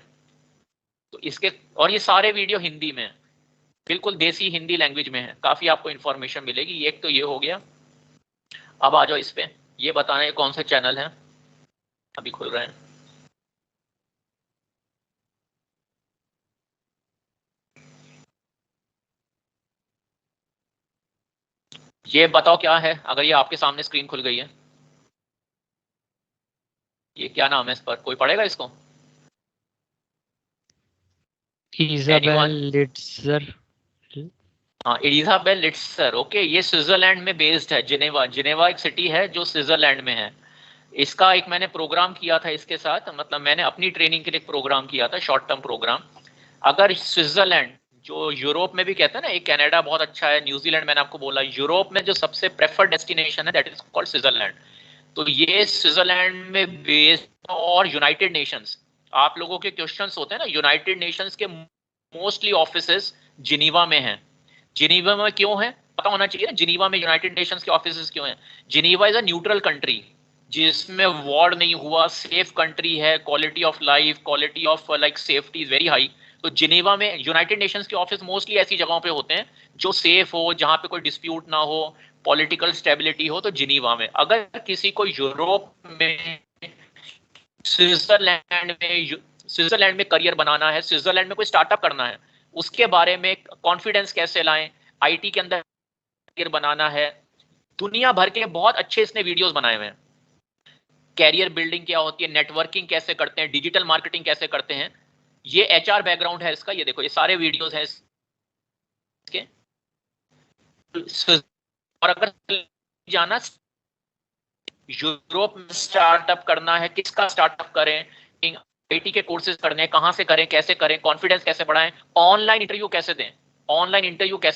तो इसके, और ये सारे वीडियो हिंदी में है, बिल्कुल देसी हिंदी लैंग्वेज में है, काफी आपको इन्फॉर्मेशन मिलेगी। एक तो ये हो गया। अब आ जाओ इस पे, ये बताना है कौन से चैनल हैं, अभी खुल रहे हैं। ये बताओ क्या है, अगर ये आपके सामने स्क्रीन खुल गई है, ये क्या नाम है इस पर, कोई पढ़ेगा इसको? इजाबेल लिट्जर। हाँ, इजाबेल लिट्जर, ओके। ये स्विट्जरलैंड में बेस्ड है, जिनेवा एक सिटी है जो स्विट्जरलैंड में है। इसका एक मैंने प्रोग्राम किया था इसके साथ, मतलब मैंने अपनी ट्रेनिंग के लिए प्रोग्राम किया था, शॉर्ट टर्म प्रोग्राम। अगर स्विट्जरलैंड, जो यूरोप में भी कहते हैं ना, एक कनाडा बहुत अच्छा है, न्यूजीलैंड मैंने आपको बोला, यूरोप में जो सबसे प्रेफर्ड डेस्टिनेशन है, दैट इज कॉल्ड स्विट्जरलैंड। तो ये स्विट्जरलैंड में बेस्ड, और यूनाइटेड नेशंस, आप लोगों के क्वेश्चंस होते हैं ना, यूनाइटेड नेशंस के मोस्टली ऑफिसेस जिनीवा में हैं। जिनीवा में क्यों है पता होना चाहिए ना, जिनीवा में यूनाइटेड नेशंस के ऑफिसेस क्यों हैं? Geneva is a neutral country, जिसमें वॉर नहीं हुआ, सेफ कंट्री है, quality of life, quality of like safety is very high, तो जिनेवा में यूनाइटेड नेशंस के ऑफिस मोस्टली ऐसी जगहों पे होते हैं जो सेफ हो, जहां पे कोई डिस्प्यूट ना हो, पॉलिटिकल स्टेबिलिटी हो, तो जिनेवा में। अगर किसी को यूरोप में, स्विट्जरलैंड में करियर बनाना है, स्विट्जरलैंड में कोई स्टार्टअप करना है, उसके बारे में कॉन्फिडेंस कैसे लाएं, आईटी के अंदर करियर बनाना है, दुनिया भर के बहुत अच्छे इसने वीडियोस बनाए हुए हैं। कैरियर बिल्डिंग क्या होती है, नेटवर्किंग कैसे करते हैं, डिजिटल मार्केटिंग कैसे करते हैं। ये एचआर बैकग्राउंड है इसका, ये देखो ये सारे वीडियोस हैं इसके। और अगर जाना यूरोप में स्टार्टअप करना है, किसका स्टार्टअप करें, आईटी के कोर्सेज करने हैं, कहां से करें, कैसे करें, कॉन्फिडेंस कैसे बढ़ाएं, ऑनलाइन इंटरव्यू कैसे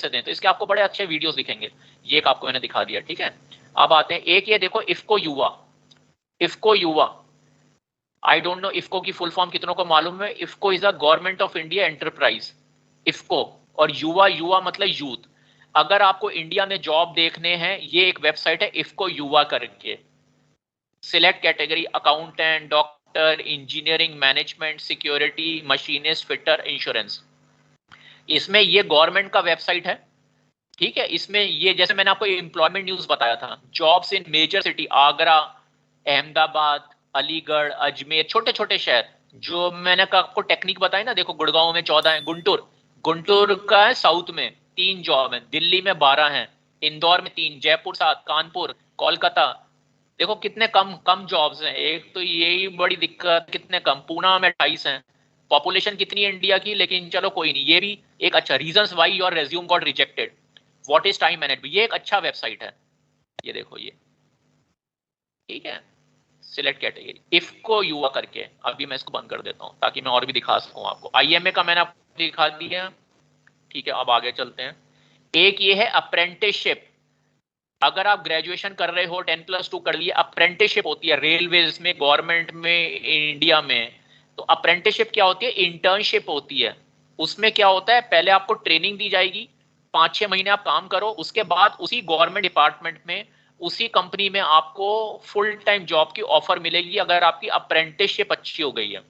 दें, तो इसके आपको बड़े अच्छे वीडियोस दिखेंगे। ये एक आपको मैंने दिखा दिया, ठीक है। अब आते हैं एक, ये देखो इफ्को युवा, आई डोंट नो इफ्को की फुल फॉर्म कितनों को मालूम है। IFFCO is a government of India enterprise, IFFCO. और युवा मतलब यूथ। अगर आपको इंडिया में जॉब देखने हैं, ये एक वेबसाइट है इफ्को युवा करके। Select category accountant, doctor, engineering, management, security, machinist, fitter, insurance. इसमें ये गवर्नमेंट का वेबसाइट है, ठीक है। इसमें ये जैसे मैंने आपको एम्प्लॉयमेंट न्यूज बताया था, jobs in major city, Agra, Ahmedabad, Aligarh, Ajmer, छोटे छोटे शहर। जो मैंने आपको टेक्निक बताई ना, देखो गुड़गांव में 14 है, गुंटूर का है साउथ में 3 जॉब है, दिल्ली में 12 हैं, इंदौर में 3, जयपुर 7, कानपुर, कोलकाता। देखो कितने कम जॉब्स हैं। एक तो यही बड़ी दिक्कत, कितने कम। पूना में 28 हैं। पॉपुलेशन कितनी है इंडिया की, लेकिन चलो कोई नहीं। ये भी एक अच्छा reasons why your resume got rejected, what is time management, ये एक अच्छा वेबसाइट है। ये देखो ये, ठीक है। सिलेक्ट कैटेगरी इफ्को युवा करके। अभी मैं इसको बंद कर देता हूं ताकि मैं और भी दिखा सकूं आपको। आईएमए का मैंने आपको दिखा दिया, ठीक है। अब आगे चलते हैं। एक ये है अप्रेंटिसशिप। अगर आप ग्रेजुएशन कर रहे हो, 10+2 कर लिए, अप्रेंटिसशिप होती है रेलवेज में, गवर्नमेंट में, इंडिया में। तो अप्रेंटिसशिप क्या होती है, इंटर्नशिप होती है। उसमें क्या होता है, पहले आपको ट्रेनिंग दी जाएगी, 5-6 महीने आप काम करो, उसके बाद उसी गवर्नमेंट डिपार्टमेंट में, उसी कंपनी में आपको फुल टाइम जॉब की ऑफर मिलेगी अगर आपकी अप्रेंटिसशिप अच्छी हो गई है।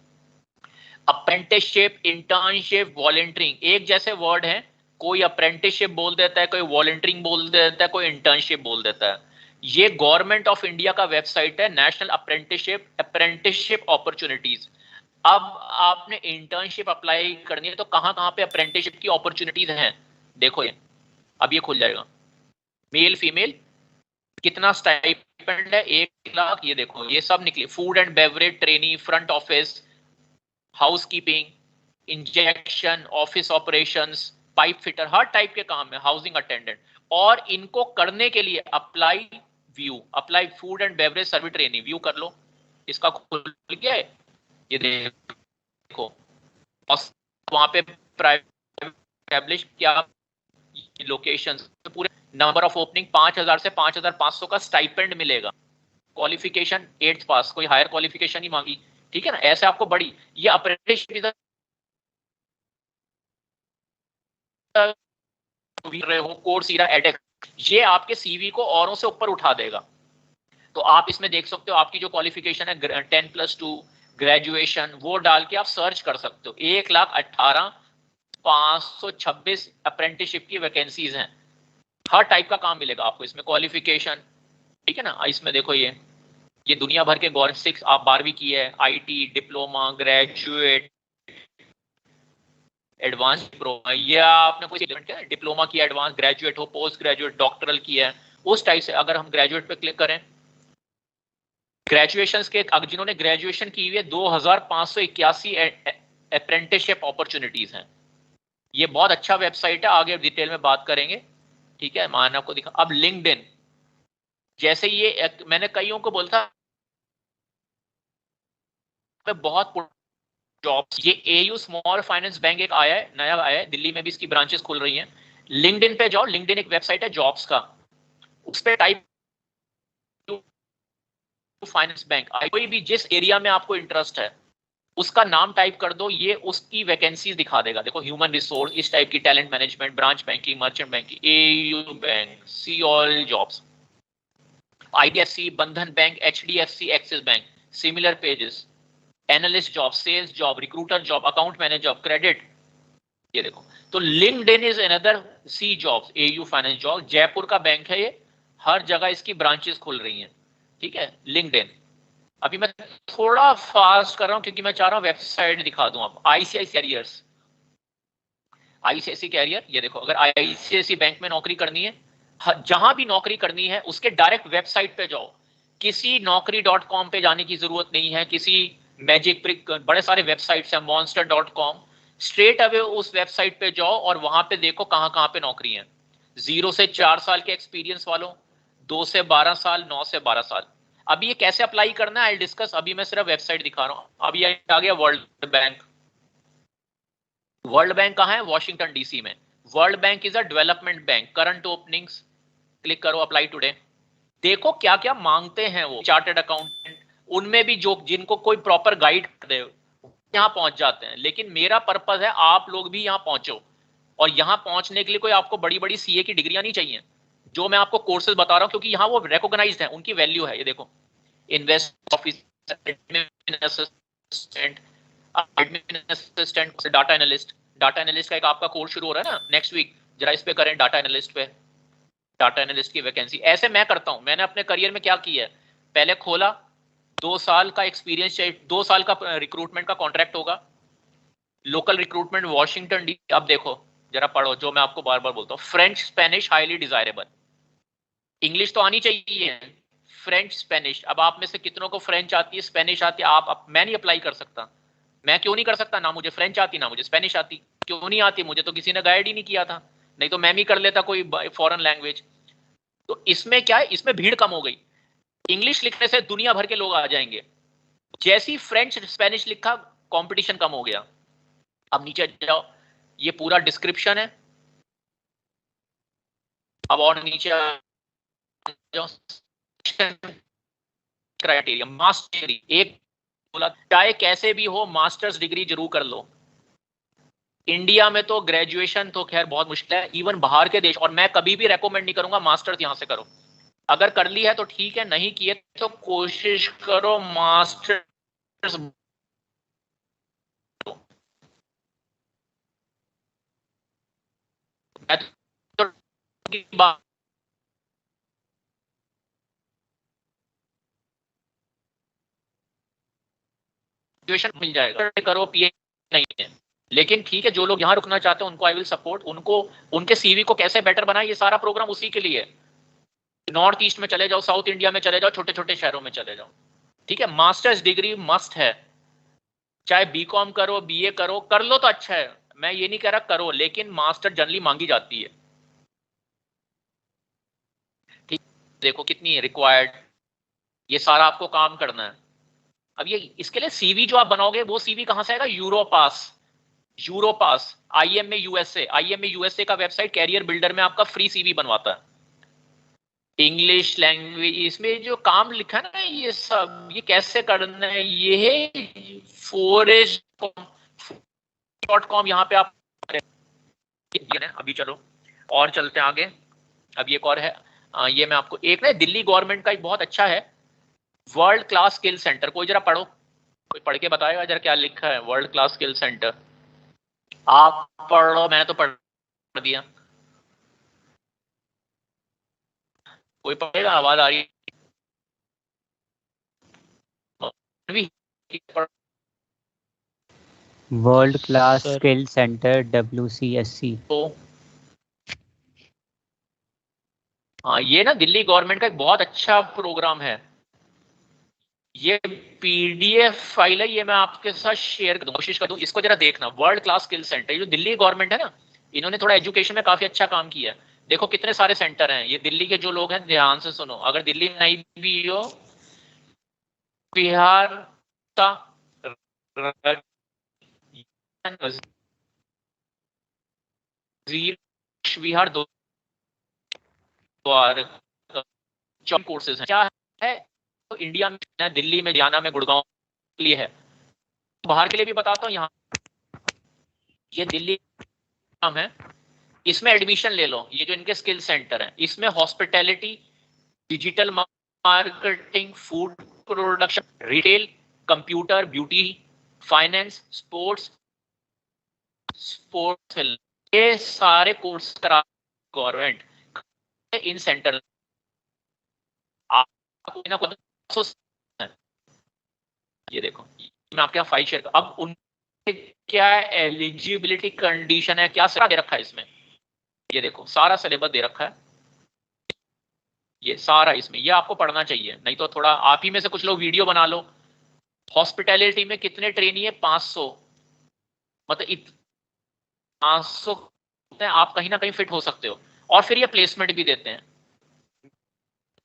अप्रेंटिसशिप, इंटर्नशिप, वॉलंटियरिंग एक जैसे वर्ड हैं। कोई अप्रेंटिसशिप बोल देता है, कोई वॉलंटियरिंग बोल देता है, कोई इंटर्नशिप बोल देता है। ये गवर्नमेंट ऑफ इंडिया का वेबसाइट है, नेशनल अप्रेंटिसशिप अपॉर्चुनिटीज। अब आपने इंटर्नशिप अप्लाई करनी है तो कहां कहां पे अप्रेंटिसशिप की अपॉर्चुनिटीज हैं, देखो ये अब ये खुल जाएगा। मेल फीमेल, कितना स्टाइपेंड है, 1 लाख, ये देखो ये सब निकले। Food and beverage trainee, front office, housekeeping, injection, office operations, pipe fitter, her type के काम है, हाउसिंग अटेंडेंट। और इनको करने के लिए apply food and beverage service training view कर लो। इसका खुल गया है, ये देखो। वहां पे प्राइवेट क्या लोकेशन, पूरे नंबर ऑफ ओपनिंग 5000 से 5500 का स्टाइपेंड मिलेगा। क्वालिफिकेशन 8th पास, कोई हायर क्वालिफिकेशन ही मांगी, ठीक है ना। ऐसे आपको बड़ी ये अप्रेंटिसशिप रहे हो, कोर्सेरा, एडेक्स, ये आपके सीवी को औरों से ऊपर उठा देगा। तो आप इसमें देख सकते हो आपकी जो क्वालिफिकेशन है 10+2 ग्रेजुएशन, वो डाल के आप सर्च कर सकते हो। 1,18,526 अप्रेंटिसशिप की वैकेंसीज हैं। हर टाइप का काम मिलेगा आपको इसमें, क्वालिफिकेशन, ठीक है ना। इसमें देखो ये दुनिया भर के गवर्नमेंट 6 आप 12वीं की है, IT, diploma, graduate, advance diploma, या आपने कोई डिप्लोमा किया, एडवांस, ग्रेजुएट हो, पोस्ट ग्रेजुएट, डॉक्टरल किया है, उस टाइप से। अगर हम ग्रेजुएट पे क्लिक करें, ग्रेजुएशन के जिन्होंने ग्रेजुएशन की हुई है 2581 अप्रेंटिसशिप अपॉर्चुनिटीज हैं। ये बहुत अच्छा वेबसाइट है, आगे डिटेल में बात करेंगे, ठीक है। मैं आपको दिखा। अब लिंक्डइन, जैसे ये मैंने कईयों को बोलता बहुत जॉब्स, ये एयू स्मॉल फाइनेंस बैंक एक आया है, नया आया है, दिल्ली में भी इसकी ब्रांचेस खुल रही हैं। लिंक्डइन पे जाओ, लिंक्डइन एक वेबसाइट है जॉब्स का, उस पे टाइप फाइनेंस बैंक, कोई भी जिस एरिया में आपको इंटरेस्ट है उसका नाम टाइप कर दो, ये उसकी वैकेंसीज दिखा देगा। देखो ह्यूमन रिसोर्स, इस टाइप की, talent management, branch banking, merchant banking, AU bank, see all jobs, IDFC, Bandhan bank, HDFC, Axis bank, similar pages, analyst job, sales job, recruiter job, account manager job, credit, ये देखो, तो LinkedIn is another see jobs, AU finance job, Jaipur का bank है ये, हर जगह इसकी branches खुल रही हैं, ठीक है, लिंक्डइन। अभी मैं थोड़ा फास्ट कर रहा हूं क्योंकि मैं चाह रहा हूं वेबसाइट दिखा दूं आप। आईसीआईसी कैरियर्स, आईसीआईसी कैरियर, ये देखो, अगर आईसीआईसी बैंक में नौकरी करनी है, जहां भी नौकरी करनी है उसके डायरेक्ट वेबसाइट पे जाओ, किसी नौकरी.com पे जाने की जरूरत नहीं है, किसी मैजिक ब्रिक, बड़े सारे वेबसाइट्स हैं, monster.com, स्ट्रेट अवे उस वेबसाइट पे जाओ और वहां पे देखो कहां कहां पे नौकरी है। 0 से 4 साल के एक्सपीरियंस वालों, 2 से 12 साल, 9 से 12 साल। अभी ये कैसे अप्लाई करना है आई डिस्कस, अभी मैं सिर्फ वेबसाइट दिखा रहा हूं। अभी आ गया वर्ल्ड बैंक। वर्ल्ड बैंक कहां है? वॉशिंगटन डीसी में। World bank is a development bank. Current openings click करो, अप्लाई टुडे। देखो क्या क्या मांगते हैं वो, चार्टर्ड अकाउंटेंट, उनमें भी जो जिनको कोई प्रॉपर गाइड कर दे यहां पहुंच जाते हैं। लेकिन मेरा पर्पस है आप लोग भी यहां पहुंचो, और यहां पहुंचने के लिए कोई आपको बड़ी बड़ी सीए की डिग्रियां नहीं चाहिए। जो मैं आपको कोर्सेज बता रहा हूं क्योंकि यहां वो रिकॉग्नाइज्ड है, उनकी वैल्यू है। ये देखो, invest officer, admin assistant, data analyst. Data analyst का एक आपका कोर्स शुरू हो रहा है ना नेक्स्ट वीक, जरा इस पे करें, डाटा एनालिस्ट पे, डाटा एनालिस्ट की वैकेंसी। ऐसे मैं करता हूं, मैंने अपने करियर में क्या किया है, पहले खोला, 2 साल का एक्सपीरियंस चाहिए, 2 साल का रिक्रूटमेंट का कॉन्ट्रैक्ट होगा, लोकल रिक्रूटमेंट वॉशिंगटन डी। अब देखो जरा पढ़ो जो मैं आपको बार बार बोलता हूँ, French Spanish highly desirable. English तो आनी चाहिए, फ्रेंच स्पेनिश। अब आप में से कितनों को फ्रेंच आती है, स्पेनिश आती है? आप, मैं नहीं अप्लाई कर सकता। मैं क्यों नहीं कर सकता? ना मुझे फ्रेंच आती, ना मुझे स्पेनिश आती। क्यों नहीं आती? मुझे तो किसी ने गाइड ही नहीं किया था, नहीं तो मैं भी कर लेता कोई फॉरेन लैंग्वेज। तो इसमें क्या है, इसमें भीड़ कम हो गई। इंग्लिश लिखने से दुनिया भर के लोग आ जाएंगे, जैसी फ्रेंच स्पेनिश लिखा कंपटीशन कम हो गया। अब नीचे जाओ, ये पूरा डिस्क्रिप्शन है। अब और नीचे जाओ, क्राइटेरिया, मास्टर डिग्री, एक बोला चाहे कैसे भी हो मास्टर्स डिग्री जरूर कर लो। इंडिया में तो ग्रेजुएशन तो खैर बहुत मुश्किल है, इवन बाहर के देश, और मैं कभी भी रेकमेंड नहीं करूंगा मास्टर्स यहां से करो। अगर कर ली है तो ठीक है, नहीं किए तो कोशिश करो मास्टर्स। तो ग्रेजुएशन मिल जाएगा, करो, पीए नहीं है। लेकिन ठीक है, जो लोग यहाँ रुकना चाहते हैं उनको आई विल सपोर्ट, उनको उनके सीवी को कैसे बेटर बनाए, ये सारा प्रोग्राम उसी के लिए। नॉर्थ ईस्ट में चले जाओ, साउथ इंडिया में चले जाओ, छोटे छोटे शहरों में चले जाओ, ठीक है। मास्टर्स डिग्री मस्ट है, चाहे बीकॉम करो, बीए करो, कर लो तो अच्छा है, मैं ये नहीं कह रहा करो, लेकिन मास्टर जनरली मांगी जाती है, ठीक। देखो कितनी रिक्वायर्ड, ये सारा आपको काम करना है। अब ये इसके लिए सीवी जो आप बनाओगे, वो सीवी कहां से आएगा? Europass. Europass, IMA USA, IMA USA का वेबसाइट कैरियर बिल्डर में आपका फ्री सीवी बनवाता है। इंग्लिश लैंग्वेज, इसमें जो काम लिखा है ना, ये सब ये कैसे करना है, ये forest.com, यहाँ पे आप अभी चलो और चलते हैं आगे। अब ये एक और है, ये मैं आपको एक ना, दिल्ली गवर्नमेंट का एक बहुत अच्छा है, वर्ल्ड क्लास स्किल सेंटर। कोई जरा पढ़ो, कोई पढ़ के बताएगा जरा क्या लिखा है वर्ल्ड क्लास स्किल सेंटर। आप पढ़ लो, मैंने तो पढ़ दिया, कोई पढ़ेगा? आवाज आ रही है? World class skill centre WCSC। तो हाँ, ये ना दिल्ली गवर्नमेंट का एक बहुत अच्छा प्रोग्राम है। ये पीडीएफ फाइल है, ये मैं आपके साथ शेयर कर दूं, कोशिश कर दूं, इसको जरा देखना। वर्ल्ड क्लास स्किल सेंटर, जो दिल्ली गवर्नमेंट है ना, इन्होंने थोड़ा एजुकेशन में काफी अच्छा काम किया है। देखो कितने सारे सेंटर हैं, ये दिल्ली के जो लोग हैं ध्यान से सुनो, अगर दिल्ली में नहीं भी हो, बिहार का बिहार दो कोर्सेज हैं, क्या है तो इंडिया में, दिल्ली में, हरियाणा में, गुड़गांव के लिए है, बाहर के लिए भी बताता हूँ। यहाँ ये दिल्ली काम है, इसमें एडमिशन ले लो। ये जो इनके स्किल सेंटर हैं, इसमें hospitality, digital marketing, food production, retail, computer, beauty, finance, sports, sports, ये सारे कोर्स करा गवर्नमेंट इन सेंटर। आपको ना कोई, ये देखो मैं आपके यहाँ फाइल शेयर, अब उन क्या एलिजिबिलिटी कंडीशन है, क्या दे रखा है इसमें, ये देखो सारा सिलेबस दे रखा है, ये सारा इसमें, ये आपको पढ़ना चाहिए, नहीं तो थोड़ा आप ही में से कुछ लोग वीडियो बना लो। हॉस्पिटैलिटी में कितने ट्रेनी है, 500, मतलब 500 आप कहीं ना कहीं फिट हो सकते हो, और फिर ये प्लेसमेंट भी देते हैं।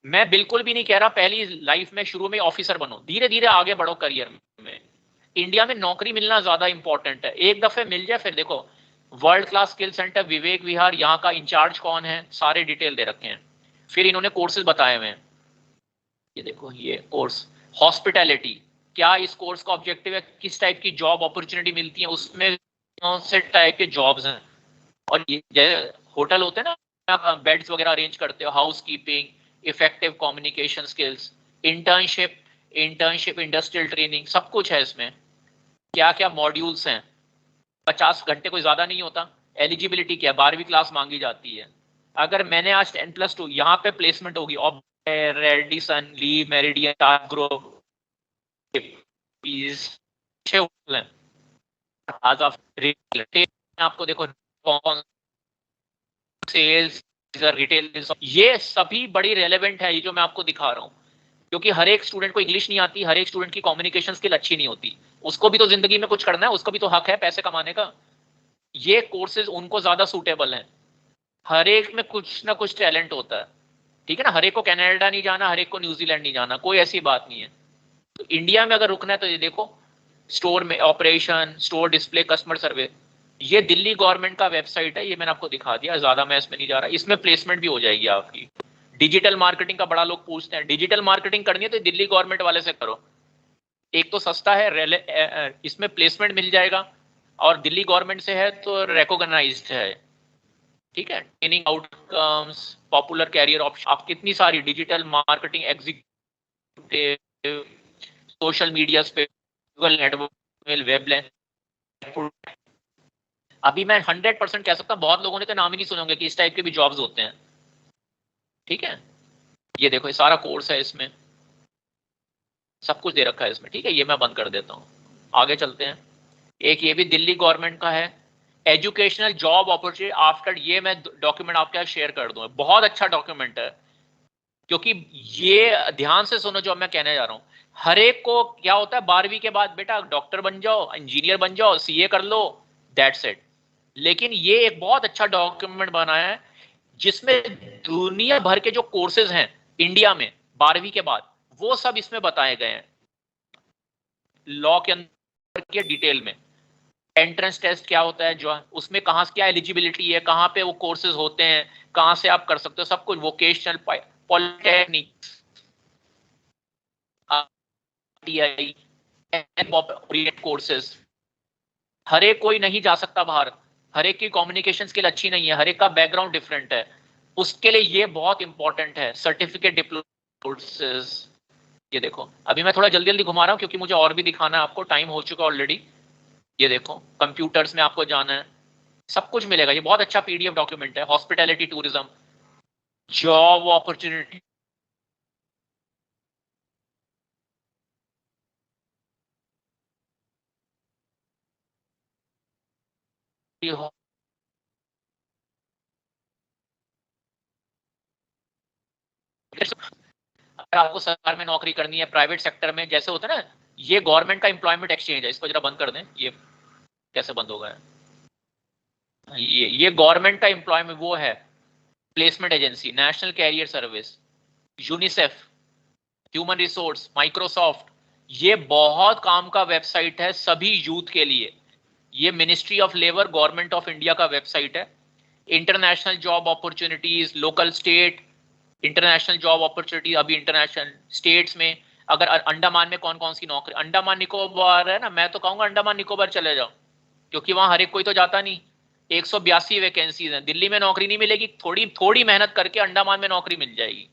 मैं बिल्कुल भी नहीं कह रहा पहली लाइफ में शुरू में ऑफिसर बनो, धीरे धीरे आगे बढ़ो करियर में। इंडिया में नौकरी मिलना ज्यादा इंपॉर्टेंट है, एक दफे मिल जाए फिर देखो, world class skill centre Vivek Vihar, यहाँ का इंचार्ज कौन है, सारे डिटेल दे रखे हैं, फिर इन्होंने कोर्सेज बताए हुए हैं, ये देखो ये कोर्स हॉस्पिटैलिटी, क्या इस कोर्स का ऑब्जेक्टिव है, किस टाइप की जॉब अपॉर्चुनिटी मिलती है, उसमें कौन से टाइप के जॉब्स हैं, और ये जैसे होटल होते हैं ना, बेड्स वगैरह अरेंज करते हो, house keeping, effective communication skills, internship industrial training, सब कुछ है इसमें। क्या क्या मॉड्यूल्स हैं, 50 घंटे कोई ज्यादा नहीं होता। एलिजिबिलिटी क्या, 12वीं क्लास मांगी जाती है। अगर मैंने आज 10+2 यहाँ पे प्लेसमेंट होगी, और रेडिसन, ली, मेरिडियन, टास्क ग्रुप, आपको देखो सेल्स, रिटेल, ये सभी बड़ी रेलेवेंट है, ये जो मैं आपको दिखा रहा हूँ, क्योंकि हर एक स्टूडेंट को इंग्लिश नहीं आती, हर एक स्टूडेंट की कम्युनिकेशन स्किल अच्छी नहीं होती, उसको भी तो जिंदगी में कुछ करना है, उसको भी तो हक है पैसे कमाने का। ये कोर्सेज उनको ज्यादा सूटेबल हैं, हर एक में कुछ ना कुछ टैलेंट होता है, ठीक है ना, हर एक को कनाडा नहीं जाना, हर एक को न्यूजीलैंड नहीं जाना, कोई ऐसी बात नहीं है। तो इंडिया में अगर रुकना है तो ये देखो, स्टोर में ऑपरेशन, स्टोर डिस्प्ले, कस्टमर सर्वे, ये दिल्ली गवर्नमेंट का वेबसाइट है, ये मैंने आपको दिखा दिया, ज्यादा मैं इसमें नहीं जा रहा, इसमें प्लेसमेंट भी हो जाएगी आपकी। डिजिटल मार्केटिंग का बड़ा लोग पूछते हैं, डिजिटल मार्केटिंग करनी है तो दिल्ली गवर्नमेंट वाले से करो, एक तो सस्ता है, इसमें प्लेसमेंट मिल जाएगा, और दिल्ली गवर्नमेंट से है तो रिकॉग्नाइज्ड है, ठीक है। Training outcomes, popular career option, आप कितनी सारी digital marketing executive, social media पे, गूगल नेटवर्क, वेब, अभी मैं 100% कह सकता हूँ, बहुत लोगों ने तो नाम ही नहीं सुने होंगे कि इस टाइप के भी जॉब्स होते हैं, ठीक है। ये देखो ये सारा कोर्स है, इसमें सब कुछ दे रखा है इसमें, ठीक है। ये मैं बंद कर देता हूँ, आगे चलते हैं। एक ये भी दिल्ली गवर्नमेंट का है, एजुकेशनल जॉब अपॉर्चुनिटी आफ्टर, ये मैं डॉक्यूमेंट आपके साथ शेयर कर दूंगा, बहुत अच्छा डॉक्यूमेंट है, क्योंकि ये ध्यान से सुनो जो मैं कहने जा रहा हूँ। हर एक को क्या होता है, 12वीं के बाद बेटा डॉक्टर बन जाओ, इंजीनियर बन जाओ, सीए कर लो, दैट्स इट। लेकिन ये एक बहुत अच्छा डॉक्यूमेंट बनाया है, जिसमें दुनिया भर के जो कोर्सेज हैं इंडिया में 12वीं के बाद, वो सब इसमें बताए गए हैं, लॉ के अंदर के डिटेल में। एंट्रेंस टेस्ट क्या होता है, जो उसमें कहाँ से क्या एलिजिबिलिटी है, कहाँ पे वो कोर्सेज होते हैं, कहाँ से आप कर सकते हो, सब कुछ। वोकेशनल, पॉलिटेक्निक, आईटीआई, कोर्सेज, हर एक कोई नहीं जा सकता बाहर, हर एक की कम्युनिकेशन स्किल अच्छी नहीं है, हर एक का बैकग्राउंड डिफरेंट है, उसके लिए ये बहुत इंपॉर्टेंट है। सर्टिफिकेट डिप्लोमा कोर्सेज, ये देखो अभी मैं थोड़ा जल्दी जल्दी घुमा रहा हूँ क्योंकि मुझे और भी दिखाना है आपको, टाइम हो चुका ऑलरेडी। ये देखो कंप्यूटर्स में आपको जाना है, सब कुछ मिलेगा, ये बहुत अच्छा पीडीएफ डॉक्यूमेंट है। हॉस्पिटैलिटी टूरिज्म, जॉब अपॉर्चुनिटी, अगर आपको सरकार में नौकरी करनी है, प्राइवेट सेक्टर में जैसे होता है ना, ये गवर्नमेंट का एम्प्लॉयमेंट एक्सचेंज है, इसको जरा बंद कर दें, ये कैसे बंद होगा, ये गवर्नमेंट का एम्प्लॉयमेंट वो है, placement agency, national career service, UNICEF, human resource, Microsoft, ये बहुत काम का वेबसाइट है सभी यूथ के लिए। ये ministry of labour, government of India का वेबसाइट है। International job opportunities, local state international job opportunity, अभी इंटरनेशनल स्टेट्स में, अगर अंडमान में कौन कौन सी नौकरी, अंडमान निकोबार है ना, मैं तो कहूँगा अंडमान निकोबार चले जाओ, क्योंकि वहाँ हर एक कोई तो जाता नहीं। 182 वैकेंसीज हैं, दिल्ली में नौकरी नहीं मिलेगी, थोड़ी थोड़ी मेहनत करके अंडमान में नौकरी मिल जाएगी।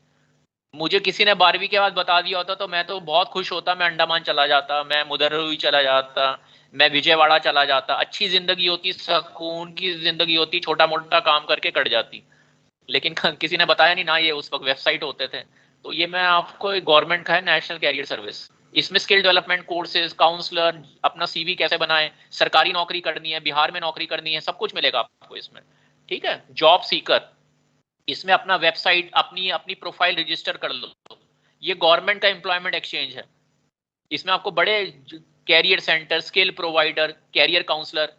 मुझे किसी ने 12वीं के बाद बता दिया होता तो मैं तो बहुत खुश होता, मैं अंडमान चला जाता, मैं मुदर्रुई चला जाता, मैं विजयवाड़ा चला जाता, अच्छी जिंदगी होती, सुकून की जिंदगी होती, छोटा मोटा काम करके कट जाती। लेकिन किसी ने बताया नहीं ना, ये उस वक्त वेबसाइट होते थे। तो ये मैं आपको, गवर्नमेंट का है नेशनल कैरियर सर्विस, इसमें स्किल डेवलपमेंट कोर्सेज, काउंसलर, अपना सीवी कैसे बनाएं, सरकारी नौकरी करनी है, बिहार में नौकरी करनी है, सब कुछ मिलेगा आपको इसमें। ठीक है, जॉब सीकर, इसमें अपना वेबसाइट, अपनी अपनी प्रोफाइल रजिस्टर कर लो। ये गवर्नमेंट का एम्प्लॉयमेंट एक्सचेंज है, इसमें आपको बड़े career centre, skill provider, career counsellor,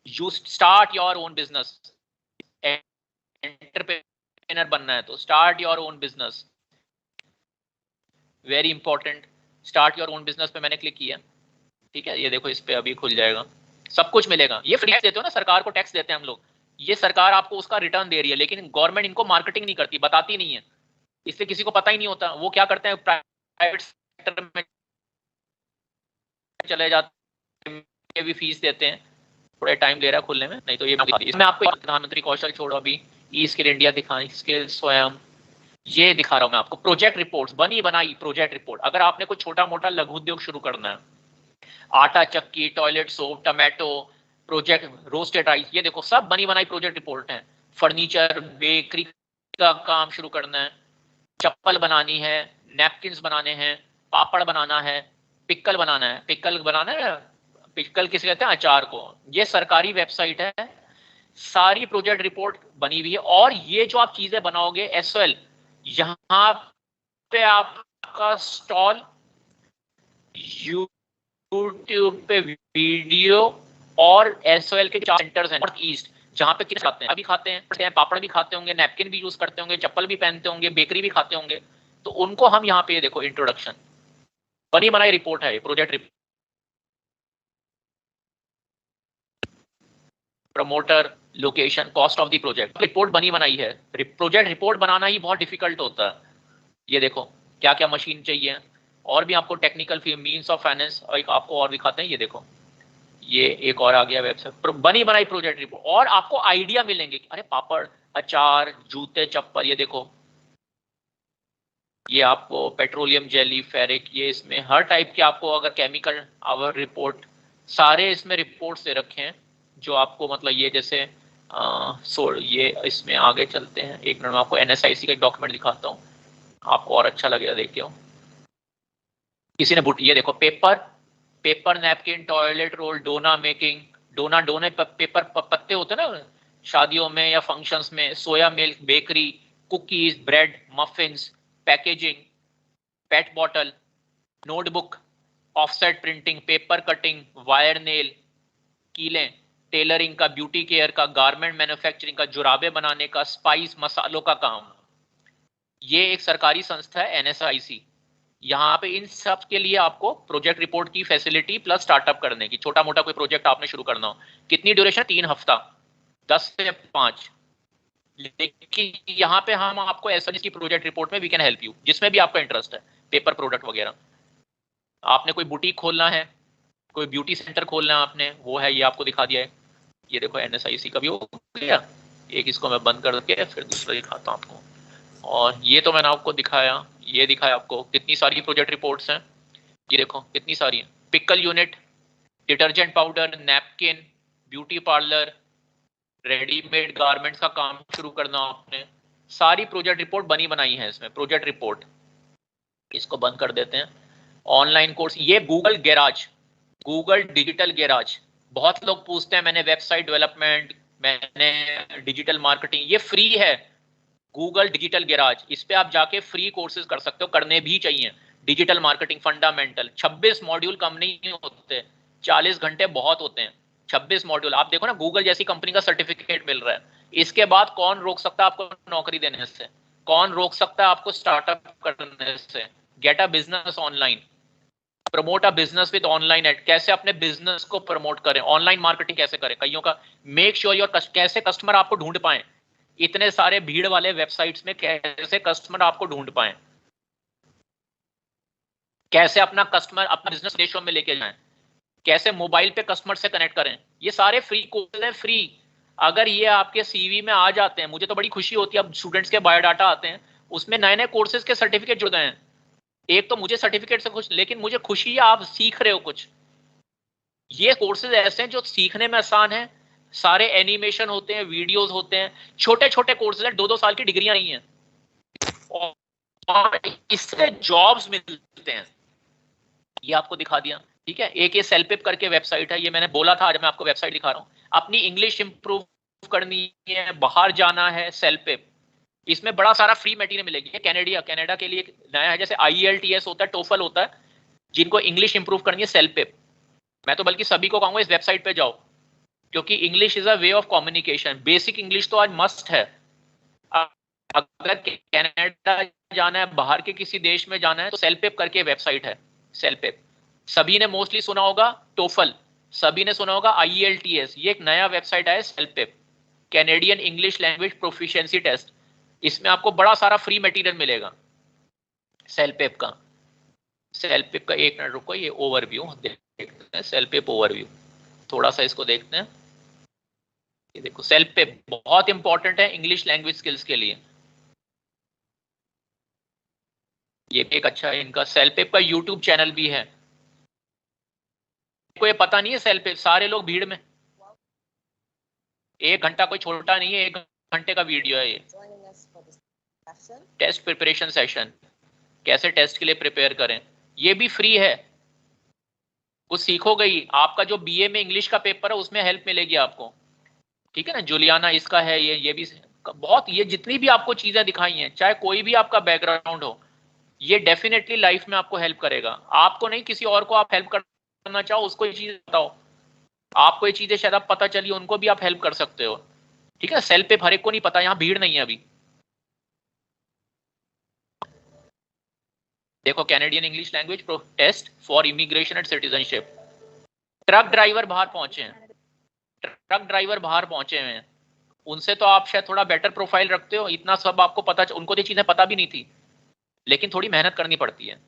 you start your own business, entrepreneur बनना है तो start your own business, very important. Start your own business पे मैंने क्लिक किया, ठीक है, ये देखो इस पे अभी खुल जाएगा, सब कुछ मिलेगा। ये फ्री देते हो ना, सरकार को टैक्स देते हैं हम लोग, ये सरकार आपको उसका रिटर्न दे रही है, लेकिन गवर्नमेंट इनको मार्केटिंग नहीं करती, बताती नहीं है, इससे किसी को पता ही नहीं होता। वो क्या करते हैं, प्राइवेट सेक्टर में चले जाते हैं, भी फीस देते हैं, थोड़ा टाइम ले रहा है खुलने में, नहीं तो ये मैं आपको प्रधानमंत्री कौशल छोड़ो, अभी ई स्किल इंडिया दिखाएं, स्किल स्वयं, ये दिखा रहा हूं मैं आपको, प्रोजेक्ट रिपोर्ट्स, बनी बनाई प्रोजेक्ट रिपोर्ट। अगर आपने कुछ छोटा मोटा लघु उद्योग शुरू करना है, आटा चक्की, toilet soap, tomato, project roasted rice, ये देखो सब बनी बनाई प्रोजेक्ट रिपोर्ट हैं। फर्नीचर, बेकरी का काम शुरू करना है, चप्पल बनानी है, नैपकिन्स बनाने हैं, पापड़ बनाना है, पिक्कल बनाना है, पिक्कल बनाना है, पिक्कल किसे कहते हैं, अचार को। ये सरकारी वेबसाइट है, सारी प्रोजेक्ट रिपोर्ट बनी हुई है। और ये जो आप चीजें बनाओगे एसओएल, यहाँ पे आपका स्टॉल, यूट्यूब पे वीडियो, और एसओएल के 4 सेंटर्स हैं नॉर्थ ईस्ट, जहाँ पे किस खाते हैं, अभी खाते हैं, पापड़ भी खाते होंगे, नैपकिन भी यूज करते होंगे, चप्पल भी पहनते होंगे, बेकरी भी खाते होंगे, तो उनको हम यहाँ पे देखो इंट्रोडक्शन, बनी बनाई रिपोर्ट है ये, project report, promoter, location, cost of the project, report बनी बनाई है। प्रोजेक्ट रिपोर्ट बनाना ही बहुत डिफिकल्ट होता है। ये देखो क्या क्या मशीन चाहिए, और भी आपको टेक्निकल मीन्स ऑफ फाइनेंस, और एक आपको और दिखाते हैं, ये देखो ये एक और आ गया वेबसाइट, बनी बनाई प्रोजेक्ट रिपोर्ट, और आपको आइडिया मिलेंगे कि अरे पापड़, अचार, जूते, चप्पल, ये देखो ये आपको पेट्रोलियम जेली, फेरिक, ये इसमें हर टाइप के आपको, अगर केमिकल, आवर रिपोर्ट, सारे इसमें रिपोर्ट से रखे हैं जो आपको, मतलब ये जैसे ये इसमें आगे चलते हैं, एक मिनट में आपको NSIC का एक डॉक्यूमेंट दिखाता हूँ, आपको और अच्छा लगेगा, देखते हो। किसी ने ये देखो पेपर नैपकिन, टॉयलेट रोल, डोना मेकिंग, डोने पेपर पत्ते होते हैं ना शादियों में या फंक्शंस में, soya milk, bakery, cookies, bread, muffins, packaging, PET bottle, notebook, offset printing, paper cutting, wire nail, कीलें, टेलरिंग का, ब्यूटी केयर का, गारमेंट मैन्युफैक्चरिंग का, जुराबे बनाने का, स्पाइस मसालों का काम। ये एक सरकारी संस्था है NSIC, यहाँ पे इन सब के लिए आपको प्रोजेक्ट रिपोर्ट की फैसिलिटी प्लस स्टार्टअप करने की, छोटा मोटा कोई प्रोजेक्ट आपने शुरू करना हो, कितनी ड्यूरेशन, 3 हफ्ता, 10 से 5। लेकिन यहाँ पे हम आपको ऐसा की प्रोजेक्ट रिपोर्ट में वी कैन हेल्प यू, जिसमें भी आपका इंटरेस्ट है, पेपर प्रोडक्ट वगैरह। आपने कोई बुटीक खोलना है, कोई ब्यूटी सेंटर खोलना है आपने, वो है, ये आपको दिखा दिया है, ये देखो NSIC का भी हो गया। एक इसको मैं बंद करके फिर दूसरा दिखाता हूँ आपको, और ये तो मैंने आपको दिखाया, ये दिखाया आपको कितनी सारी प्रोजेक्ट रिपोर्ट्स हैं, ये देखो कितनी सारी हैं। Pickle unit, detergent powder, napkin, beauty parlour, readymade garments का काम शुरू करना आपने, सारी प्रोजेक्ट रिपोर्ट बनी बनाई है इसमें। प्रोजेक्ट रिपोर्ट, इसको बंद कर देते हैं। ऑनलाइन कोर्स, ये Google garage, Google digital garage, बहुत लोग पूछते हैं, मैंने वेबसाइट डेवलपमेंट, मैंने डिजिटल मार्केटिंग, ये फ्री है गूगल डिजिटल गैराज, इस पे आप जाके फ्री कोर्सेज कर सकते हो, करने भी चाहिए। डिजिटल मार्केटिंग फंडामेंटल, 26 मॉड्यूल कम नहीं होते, 40 घंटे बहुत होते हैं, 26 मॉड्यूल। आप देखो ना, गूगल जैसी कंपनी का सर्टिफिकेट मिल रहा है, इसके बाद कौन रोक सकता है आपको नौकरी देने से, कौन रोक सकता है आपको स्टार्टअप करने से। Get a business online, promote a business with online ad, कैसे अपने बिजनेस को प्रमोट करें, ऑनलाइन मार्केटिंग कैसे करें, कईयों का मेक श्योर योर, कैसे कस्टमर आपको ढूंढ पाए, इतने सारे भीड़ वाले वेबसाइट्स में कैसे कस्टमर आपको ढूंढ पाए, कैसे अपना कस्टमर, अपना बिजनेस देशों में लेके जाएं, कैसे मोबाइल पे कस्टमर से कनेक्ट करें, ये सारे फ्री कोर्स हैं, फ्री। अगर ये आपके CV में आ जाते हैं, मुझे तो बड़ी खुशी होती है, अब स्टूडेंट्स के बायोडाटा आते हैं, उसमें नए नए कोर्सेज के सर्टिफिकेट जुड़ गए हैं। एक तो मुझे सर्टिफिकेट से खुश, लेकिन मुझे खुशी है आप सीख रहे हो कुछ। ये कोर्सेज ऐसे हैं जो सीखने में आसान है, सारे एनिमेशन होते हैं, वीडियोस होते हैं, छोटे छोटे कोर्सेज हैं, 2-2 साल की डिग्रियां नहीं है, और इससे जॉब्स मिलते हैं। ये आपको दिखा दिया, ठीक है। एक ये सेल्फपिप करके वेबसाइट है, ये मैंने बोला था, आज मैं आपको वेबसाइट दिखा रहा हूँ। अपनी इंग्लिश इंप्रूव करनी है, बाहर जाना है, सेल्फपिप, इसमें बड़ा सारा फ्री मटेरियल मिलेगी। कनाडा के लिए नया है, जैसे IELTS होता है, टोफल होता है, जिनको इंग्लिश इंप्रूव करनी है, सेल्फपिप। मैं तो बल्कि सभी को कहूंगा इस वेबसाइट पे जाओ, क्योंकि English is a way of communication. Basic English तो आज मस्ट है। अगर कनाडा जाना है, बाहर के किसी देश में जाना है, तो सेल्फपिप करके वेबसाइट है, सेल्फपिप। सभी ने मोस्टली सुना होगा टोफल, सभी ने सुना होगा IELTS। ये एक नया वेबसाइट है CELPIP, Canadian English language proficiency test. इसमें आपको बड़ा सारा फ्री मटेरियल मिलेगा सेल्फपिप का। सेल्फपिप का 1 मिनट रुको, ये ओवरव्यू देखते हैं, सेल्फपिप ओवरव्यू थोड़ा सा इसको देखते हैं। ये देखो, सेल्फपिप बहुत इंपॉर्टेंट है इंग्लिश लैंग्वेज स्किल्स के लिए। ये भी एक अच्छा है इनका, सेल्फपिप का यूट्यूब चैनल भी है। को ये पता नहीं है सेल्फपिप, सारे लोग भीड़ में, 1 घंटा कोई छोटा नहीं है, 1 घंटे का वीडियो है ये। टेस्ट प्रिपरेशन सेशन, कैसे टेस्ट के लिए प्रिपेयर करें, ये भी फ्री है। कुछ सीखोगे ही। आपका जो BA में इंग्लिश का पेपर है उसमें हेल्प मिलेगी आपको, ठीक है ना। जुलियाना इसका है, ये भी बहुत, ये जितनी भी आपको चीजें दिखाई हैं, चाहे कोई भी आपका बैकग्राउंड हो, ये डेफिनेटली लाइफ में आपको हेल्प करेगा। आपको नहीं, किसी और को आप हेल्प करना चाहो, उसको ये चीज बताओ, आपको ये चीजें शायद आप पता चली, उनको भी आप हेल्प कर सकते हो, ठीक है। सेल्फपिप हर एक को नहीं पता, यहाँ भीड़ नहीं है अभी। देखो, Canadian English language test for immigration and citizenship. Truck driver बाहर पहुंचे हैं, ट्रक ड्राइवर बाहर पहुंचे हुए हैं, उनसे तो आप शायद थोड़ा बेटर प्रोफाइल रखते हो, इतना सब आपको पता, उनको ये चीजें पता भी नहीं थी, लेकिन थोड़ी मेहनत करनी पड़ती है।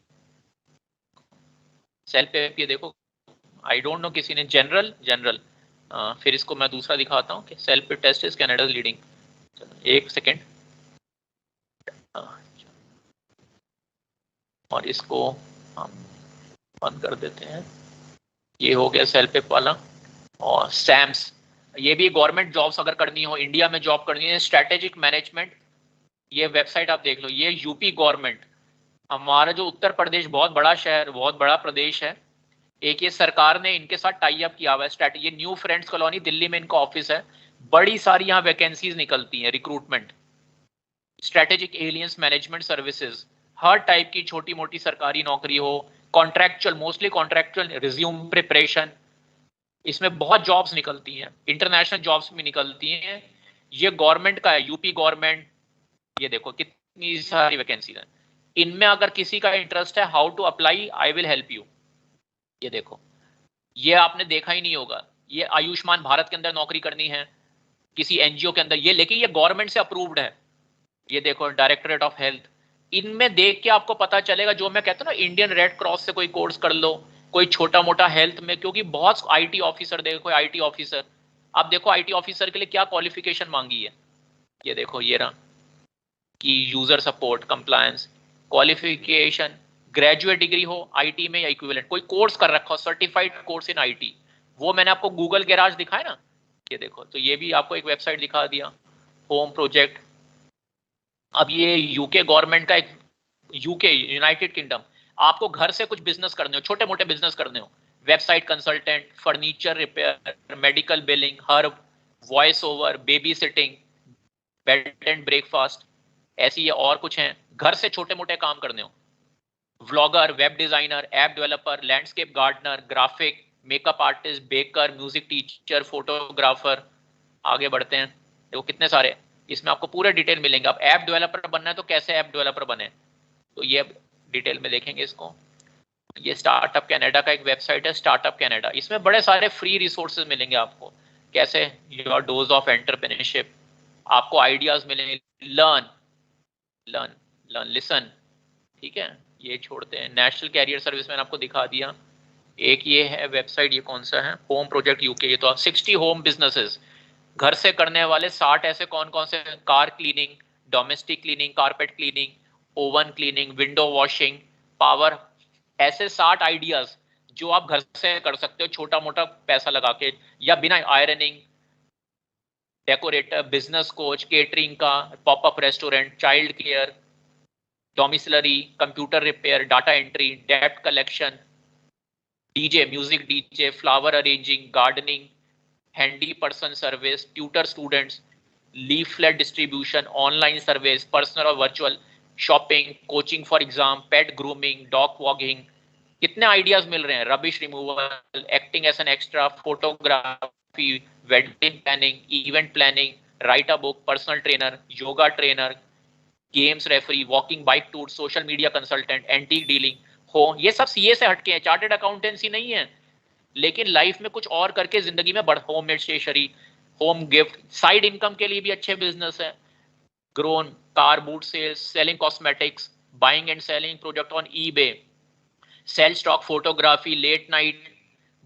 सेल्फपिप ये देखो, आई डोंट नो, किसी ने जनरल फिर इसको मैं दूसरा दिखाता हूँ कि CELPIP test is Canada leading. 1 second, और इसको हम बंद कर देते हैं। ये हो गया सेल्फपिप वाला। और सैम्स, ये भी गवर्नमेंट जॉब्स अगर करनी हो, इंडिया में जॉब करनी है, स्ट्रेटेजिक मैनेजमेंट, ये वेबसाइट आप देख लो। ये यूपी गवर्नमेंट, हमारा जो उत्तर प्रदेश बहुत बड़ा शहर, बहुत बड़ा प्रदेश है, एक ये सरकार ने इनके साथ टाई अप किया हुआ है स्ट्रेटेजी। ये न्यू फ्रेंड्स कॉलोनी दिल्ली में इनका ऑफिस है, बड़ी सारी यहाँ वैकेंसीज निकलती हैं, recruitment, strategic alliance management services, हर टाइप की छोटी मोटी सरकारी नौकरी हो, contractual, mostly contractual, resume preparation, इसमें बहुत जॉब्स निकलती हैं, इंटरनेशनल जॉब्स भी निकलती हैं। ये गवर्नमेंट का है, यूपी गवर्नमेंट। ये देखो कितनी सारी वैकेंसीज हैं, इनमें अगर किसी का इंटरेस्ट है, how to apply, I will help you. ये देखो, ये आपने देखा ही नहीं होगा, ये आयुष्मान भारत के अंदर नौकरी करनी है, किसी NGO के अंदर, ये लेकिन ये गवर्नमेंट से अप्रूव्ड है। ये देखो, डायरेक्टरेट ऑफ हेल्थ। इनमें देख के आपको पता चलेगा, जो मैं कहता हूँ ना, इंडियन रेड क्रॉस से कोई कोर्स कर लो, कोई छोटा मोटा हेल्थ में, क्योंकि बहुत IT ऑफिसर, देखो कोई IT ऑफिसर, आप देखो IT ऑफिसर के लिए क्या क्वालिफिकेशन मांगी है। ये देखो, ये रहा कि user support, compliance, qualification, graduate degree हो IT में या इक्विवेलेंट, कोई कोर्स कर रखा हो, सर्टिफाइड कोर्स इन IT। वो मैंने आपको गूगल गैराज दिखाया ना, ये देखो, तो ये भी आपको एक वेबसाइट दिखा दिया, होम प्रोजेक्ट। अब ये UK गवर्नमेंट का एक, UK यूनाइटेड किंगडम, आपको घर से कुछ बिजनेस करने हो, छोटे मोटे बिजनेस करने हो, website consultant, furniture repair, medical billing, herb, voice over, baby sitting, bed and breakfast, ऐसी ये और कुछ हैं, घर से छोटे मोटे काम करने हो, vlogger, web designer, app developer, landscape gardener, graphic, makeup artist, baker, music teacher, photographer. आगे बढ़ते हैं, देखो कितने सारे, इसमें आपको पूरे डिटेल मिलेंगे। अब ऐप डेवलपर बनना है तो कैसे ऐप डेवलपर बने, तो ये डिटेल में देखेंगे इसको। ये स्टार्टअप कनाडा का एक वेबसाइट है, स्टार्टअप कनाडा, इसमें बड़े सारे फ्री रिसोर्सेज मिलेंगे आपको, कैसे योर डोज ऑफ एंटरप्रेन्योरशिप, आपको आइडियाज मिलेंगे, लर्न, लिसन, ठीक है। ये छोड़ते हैं, नेशनल कैरियर सर्विस मैंने आपको दिखा दिया। एक ये है वेबसाइट, ये कौन सा है, होम प्रोजेक्ट UK। ये तो 60 होम बिजनेसेस, घर से करने वाले 60 ऐसे कौन कौन से, car cleaning, domestic cleaning, carpet cleaning, oven cleaning, window washing, power, ऐसे 60 आइडियाज जो आप घर से कर सकते हो छोटा मोटा पैसा लगा के, या बिना ironing, decorator, business coach, catering का, popup restaurant, child care, domiciliary, computer repair, data entry, डेब्ट collection, DJ, music DJ, flower arranging, gardening, handy person service, tutor students, leaflet distribution, online service, personal और virtual shopping, coaching for exam, pet grooming, dog walking, कितने ideas मिल रहे हैं, rubbish removal, acting as an extra, photography, wedding planning, event planning, write a book, personal trainer, yoga trainer, games referee, walking bike tour, social media consultant, antique dealing हो। ये सब CA से हटके हैं, चार्टर्ड अकाउंटेंसी नहीं है, लेकिन life में कुछ और करके जिंदगी में बढ़, homemade stationery, home gift, side income के लिए भी अच्छे बिजनेस है, grown, car boot sales, selling cosmetics, buying and selling product on eBay, sell stock photography, late night,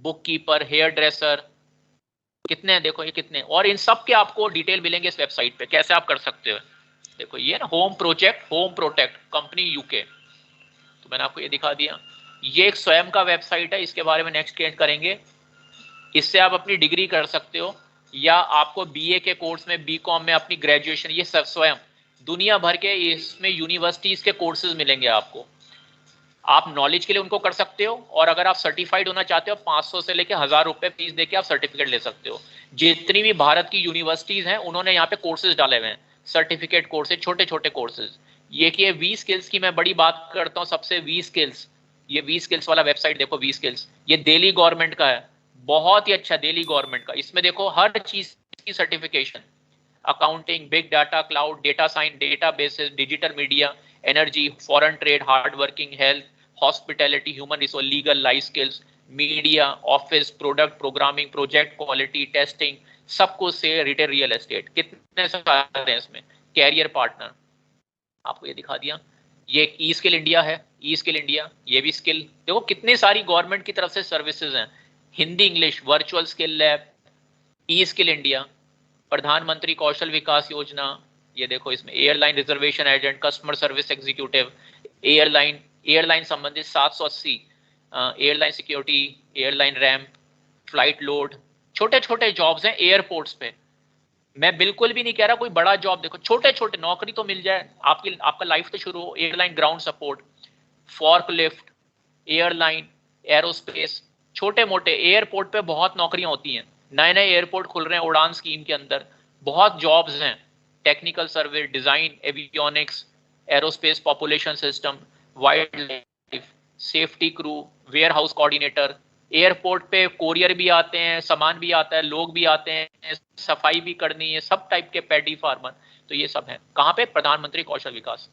book keeper, hair dresser, कितने हैं देखो ये कितने, और इन सब के आपको डिटेल मिलेंगे इस वेबसाइट पे, कैसे आप कर सकते हो। देखो ये ना home project, home protect company UK, तो मैंने आपको ये दिखा दिया। ये एक स्वयं का वेबसाइट है, इसके बारे में नेक्स्ट क्रिएट करेंगे। इससे आप अपनी डिग्री कर सकते हो, या आपको बीए के कोर्स में, बीकॉम में अपनी ग्रेजुएशन, ये सब स्वयं दुनिया भर के इसमें यूनिवर्सिटीज के कोर्सेज मिलेंगे आपको, आप नॉलेज के लिए उनको कर सकते हो, और अगर आप सर्टिफाइड होना चाहते हो 500 से लेकर 1000 रुपए फीस देके आप सर्टिफिकेट ले सकते हो। जितनी भी भारत की यूनिवर्सिटीज हैं उन्होंने यहाँ पे कोर्सेज डाले हुए हैं, सर्टिफिकेट कोर्सेज, छोटे छोटे कोर्सेज। ये कि ये वी स्किल्स की मैं बड़ी बात करता हूँ सबसे, वी स्किल्स, ये वी स्किल्स वाला वेबसाइट देखो, वी स्किल्स, ये दिल्ली गवर्नमेंट का है, बहुत ही अच्छा दिल्ली गवर्नमेंट का। इसमें देखो हर चीज की certification, accounting, big data, cloud, data science, data basis, digital media, energy, foreign trade, hard working, health, hospitality, human resource, legal, life skills, media, office, product, programming, project, quality, testing, सब कुछ से retail, real estate, कितने सारे हैं इसमें, career partner, आपको ये दिखा दिया। ये ई स्किल इंडिया है, ई स्किल इंडिया, ये भी स्किल देखो कितनी सारी गवर्नमेंट की तरफ से सर्विसेज हैं, Hindi English, virtual skill lab, e skill India, प्रधानमंत्री कौशल विकास योजना, ये देखो इसमें airline reservation agent, customer service executive, airline संबंधित 780, airline security, airline ramp, flight load, छोटे छोटे जॉब्स हैं एयरपोर्ट्स पे। मैं बिल्कुल भी नहीं कह रहा कोई बड़ा जॉब, देखो छोटे छोटे नौकरी तो मिल जाए, आपका लाइफ तो शुरू हो। Airline ground support, fork lift, airline, aerospace, छोटे मोटे एयरपोर्ट पे बहुत नौकरियां होती हैं, नए नए एयरपोर्ट खुल रहे हैं उड़ान स्कीम के अंदर, बहुत जॉब्स हैं, technical service, design, avionics, aerospace, population system, wildlife, safety crew, warehouse coordinator, airport पे कोरियर भी आते हैं, सामान भी आता है, लोग भी आते हैं, सफाई भी करनी है, सब टाइप के पैडी फार्मर, तो ये सब है कहाँ पे, प्रधानमंत्री कौशल विकास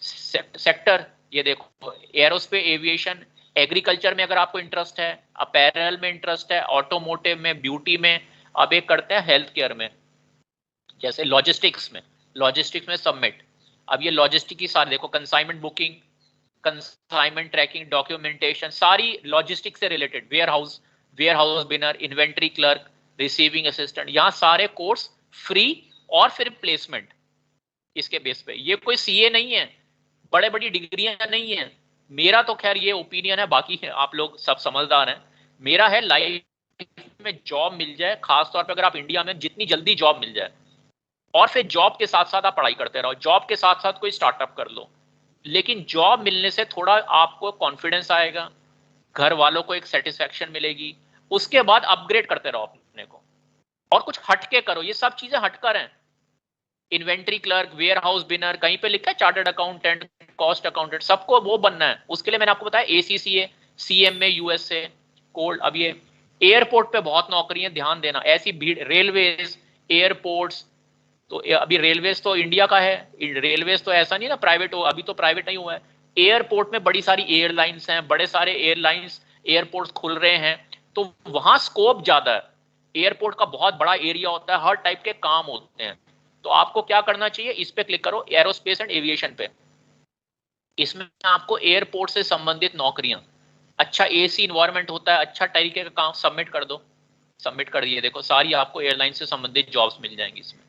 सेक्टर। ये देखो एरोस्पेस, एविएशन, एग्रीकल्चर में अगर आपको इंटरेस्ट है, अपैरल में इंटरेस्ट है, ऑटोमोटिव में, ब्यूटी में, अब एक करते हैं हेल्थ केयर में, जैसे लॉजिस्टिक्स में सबमिट। अब ये लॉजिस्टिक की सारी देखो, consignment booking, consignment tracking, documentation, सारी लॉजिस्टिक से related, warehouse binner, inventory clerk, receiving assistant, यहाँ सारे कोर्स फ्री और फिर प्लेसमेंट इसके बेस पे। ये कोई सीए नहीं है, बड़े बड़ी डिग्रियां नहीं है, मेरा तो खैर ये ओपिनियन है, बाकी है आप लोग सब समझदार हैं, मेरा है लाइफ में जॉब मिल जाए, खासतौर पे अगर आप इंडिया में जितनी जल्दी जॉब मिल जाए, और फिर जॉब के साथ साथ आप पढ़ाई करते रहो, जॉब के साथ साथ कोई स्टार्टअप कर लो, लेकिन जॉब मिलने से थोड़ा आपको कॉन्फिडेंस आएगा, घर वालों को एक सेटिस्फैक्शन मिलेगी, उसके बाद अपग्रेड करते रहो अपने को, और कुछ हटके करो, ये सब चीजें हटकर हैं, inventory clerk, warehouse binner, कहीं पे लिखा है चार्टर्ड अकाउंटेंट, कॉस्ट अकाउंटेंट, सबको वो बनना है। उसके लिए मैंने आपको बताया ACCA, CMA USA, कोल्ड। अब ये एयरपोर्ट पे बहुत नौकरियां, ध्यान देना, ऐसी भीड़, रेलवेज, एयरपोर्ट्स, तो अभी रेलवेज तो इंडिया का है, रेलवेज तो ऐसा नहीं ना प्राइवेट हो, अभी तो प्राइवेट नहीं हुआ है, एयरपोर्ट में बड़ी सारी एयरलाइंस हैं, बड़े सारे एयरलाइंस एयरपोर्ट्स खुल रहे हैं, तो वहां स्कोप ज्यादा है, एयरपोर्ट का बहुत बड़ा एरिया होता है, हर टाइप के काम होते हैं, तो आपको क्या करना चाहिए, इस पे क्लिक करो, एरोस्पेस एंड एविएशन पे, इसमें आपको एयरपोर्ट से संबंधित नौकरियां, अच्छा AC इन्वायरमेंट होता है, अच्छा तरीके का काम, सबमिट कर दो, सबमिट कर दिए, देखो सारी आपको एयरलाइन से संबंधित जॉब्स मिल जाएंगी इसमें,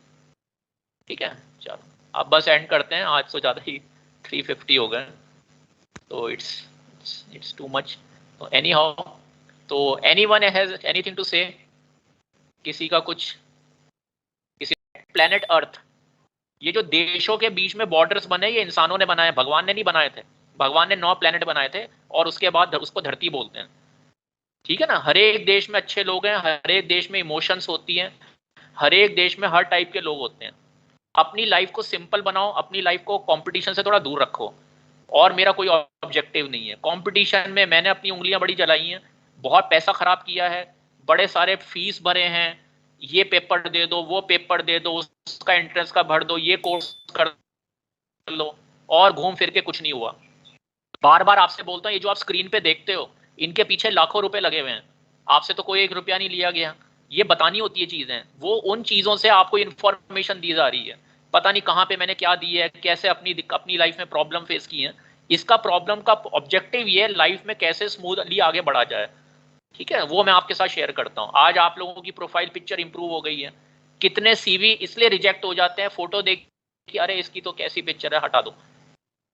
ठीक है। चलो अब बस एंड करते हैं, आज तो ज़्यादा ही 350 हो गए, तो इट्स टू मच। तो एनी हाउ, तो एनीवन हैज एनीथिंग टू से? किसी का कुछ? किसी? प्लेनेट अर्थ, ये जो देशों के बीच में बॉर्डर्स बने, ये इंसानों ने बनाए, भगवान ने नहीं बनाए थे। भगवान ने 9 प्लेनेट बनाए थे और उसके बाद उसको धरती बोलते हैं, ठीक है ना। हर एक देश में अच्छे लोग हैं, हर एक देश में इमोशंस होती हैं, हर एक देश में हर टाइप के लोग होते हैं। अपनी लाइफ को सिंपल बनाओ, अपनी लाइफ को कंपटीशन से थोड़ा दूर रखो, और मेरा कोई ऑब्जेक्टिव नहीं है कंपटीशन में। मैंने अपनी उंगलियां बड़ी जलाई हैं, बहुत पैसा खराब किया है, बड़े सारे फीस भरे हैं, ये पेपर दे दो, वो पेपर दे दो, उसका एंट्रेंस का भर दो, ये कोर्स कर लो, और घूम फिर के कुछ नहीं हुआ। बार बार आपसे बोलता हूँ, ये जो आप स्क्रीन पे देखते हो, इनके पीछे लाखों रुपए लगे हुए हैं, आपसे तो कोई 1 रुपया नहीं लिया गया। ये बतानी होती है चीजें, वो उन चीजों से आपको इन्फॉर्मेशन दी जा रही है, पता नहीं कहाँ पे मैंने क्या दी है, कैसे अपनी लाइफ में प्रॉब्लम फेस की है। इसका प्रॉब्लम का ऑब्जेक्टिव ये है, लाइफ में कैसे स्मूथली आगे बढ़ा जाए, ठीक है, वो मैं आपके साथ शेयर करता हूँ। आज आप लोगों की प्रोफाइल पिक्चर इंप्रूव हो गई है। कितने सीवी इसलिए रिजेक्ट हो जाते हैं, फोटो देख कि अरे इसकी तो कैसी पिक्चर है, हटा दो।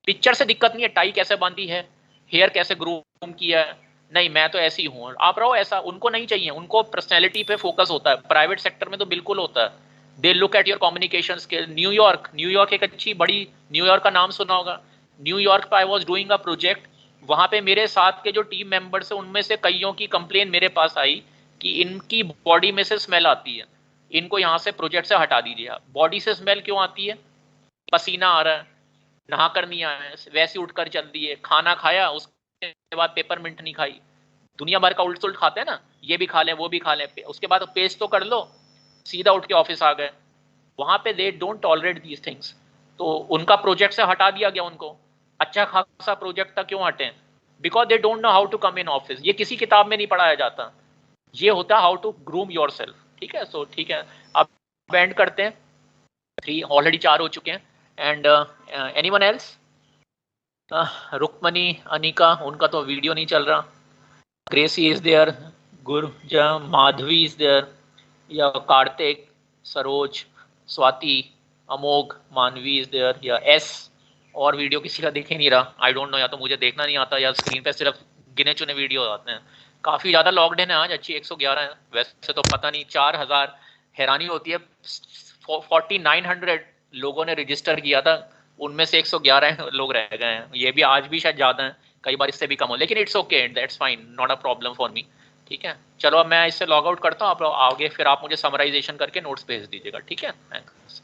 पिक्चर से दिक्कत नहीं है, टाई कैसे बांधी है, हेयर कैसे ग्रूम किया है, नहीं मैं तो ऐसी हूँ, आप रहो ऐसा। उनको नहीं चाहिए, उनको पर्सनैलिटी पे फोकस होता है। प्राइवेट सेक्टर में तो बिल्कुल होता है, they look at your communication skill. New York एक अच्छी बड़ी, न्यूयॉर्क का नाम सुना होगा। न्यूयॉर्क पे I was doing a project, वहाँ पे मेरे साथ के जो टीम मेंबर्स हैं उनमें से कईयों की कंप्लेन मेरे पास आई कि इनकी बॉडी में से स्मेल आती है, इनको यहाँ से प्रोजेक्ट से हटा दीजिए। बॉडी से स्मेल क्यों आती है? पसीना आ रहा है, नहा कर नहीं आया, वैसे उठकर चल दिए, खाना खाया उसके बाद पेपरमिंट नहीं खाई, दुनिया भर का उल्ट सुल्ट खाते हैं ना, ये भी खा लें वो भी खा लें, उसके बाद पेस्ट तो कर लो, सीधा उठ के ऑफिस आ गए। वहाँ पे they don't tolerate these things, तो उनका प्रोजेक्ट से हटा दिया गया उनको। अच्छा खासा प्रोजेक्ट था, क्यों हटे? Because they don't know how to come in office. ये किसी किताब में नहीं पढ़ाया जाता, ये होता है how to groom yourself, ठीक है। सो ठीक है, अब एंड करते हैं, 3 ऑलरेडी 4 हो चुके हैं। And anyone else? Rukmani, Anika, उनका तो वीडियो नहीं चल रहा। Gracie is there, Gurja, Madhavi is there, या कार्तिक, सरोज, स्वाति, अमोघ, मानवी इज देयर, या एस। और वीडियो किसी का देख ही नहीं रहा, आई डोंट नो, या तो मुझे देखना नहीं आता या स्क्रीन पे सिर्फ गिने चुने वीडियो आते हैं। काफ़ी ज़्यादा लॉग्ड इन है आज, अच्छी 111 है, वैसे तो पता नहीं 4000। हैरानी होती है, 4900 लोगों ने रजिस्टर किया था, उनमें से 111 लोग रह गए हैं। ये भी आज भी शायद ज़्यादा है, कई बार इससे भी कम हो, लेकिन it's okay, that's fine, not a problem for me, ठीक है। चलो अब मैं इससे लॉग आउट करता हूँ, आप आगे फिर आप मुझे समराइजेशन करके नोट्स भेज दीजिएगा, ठीक है। थैंक्स।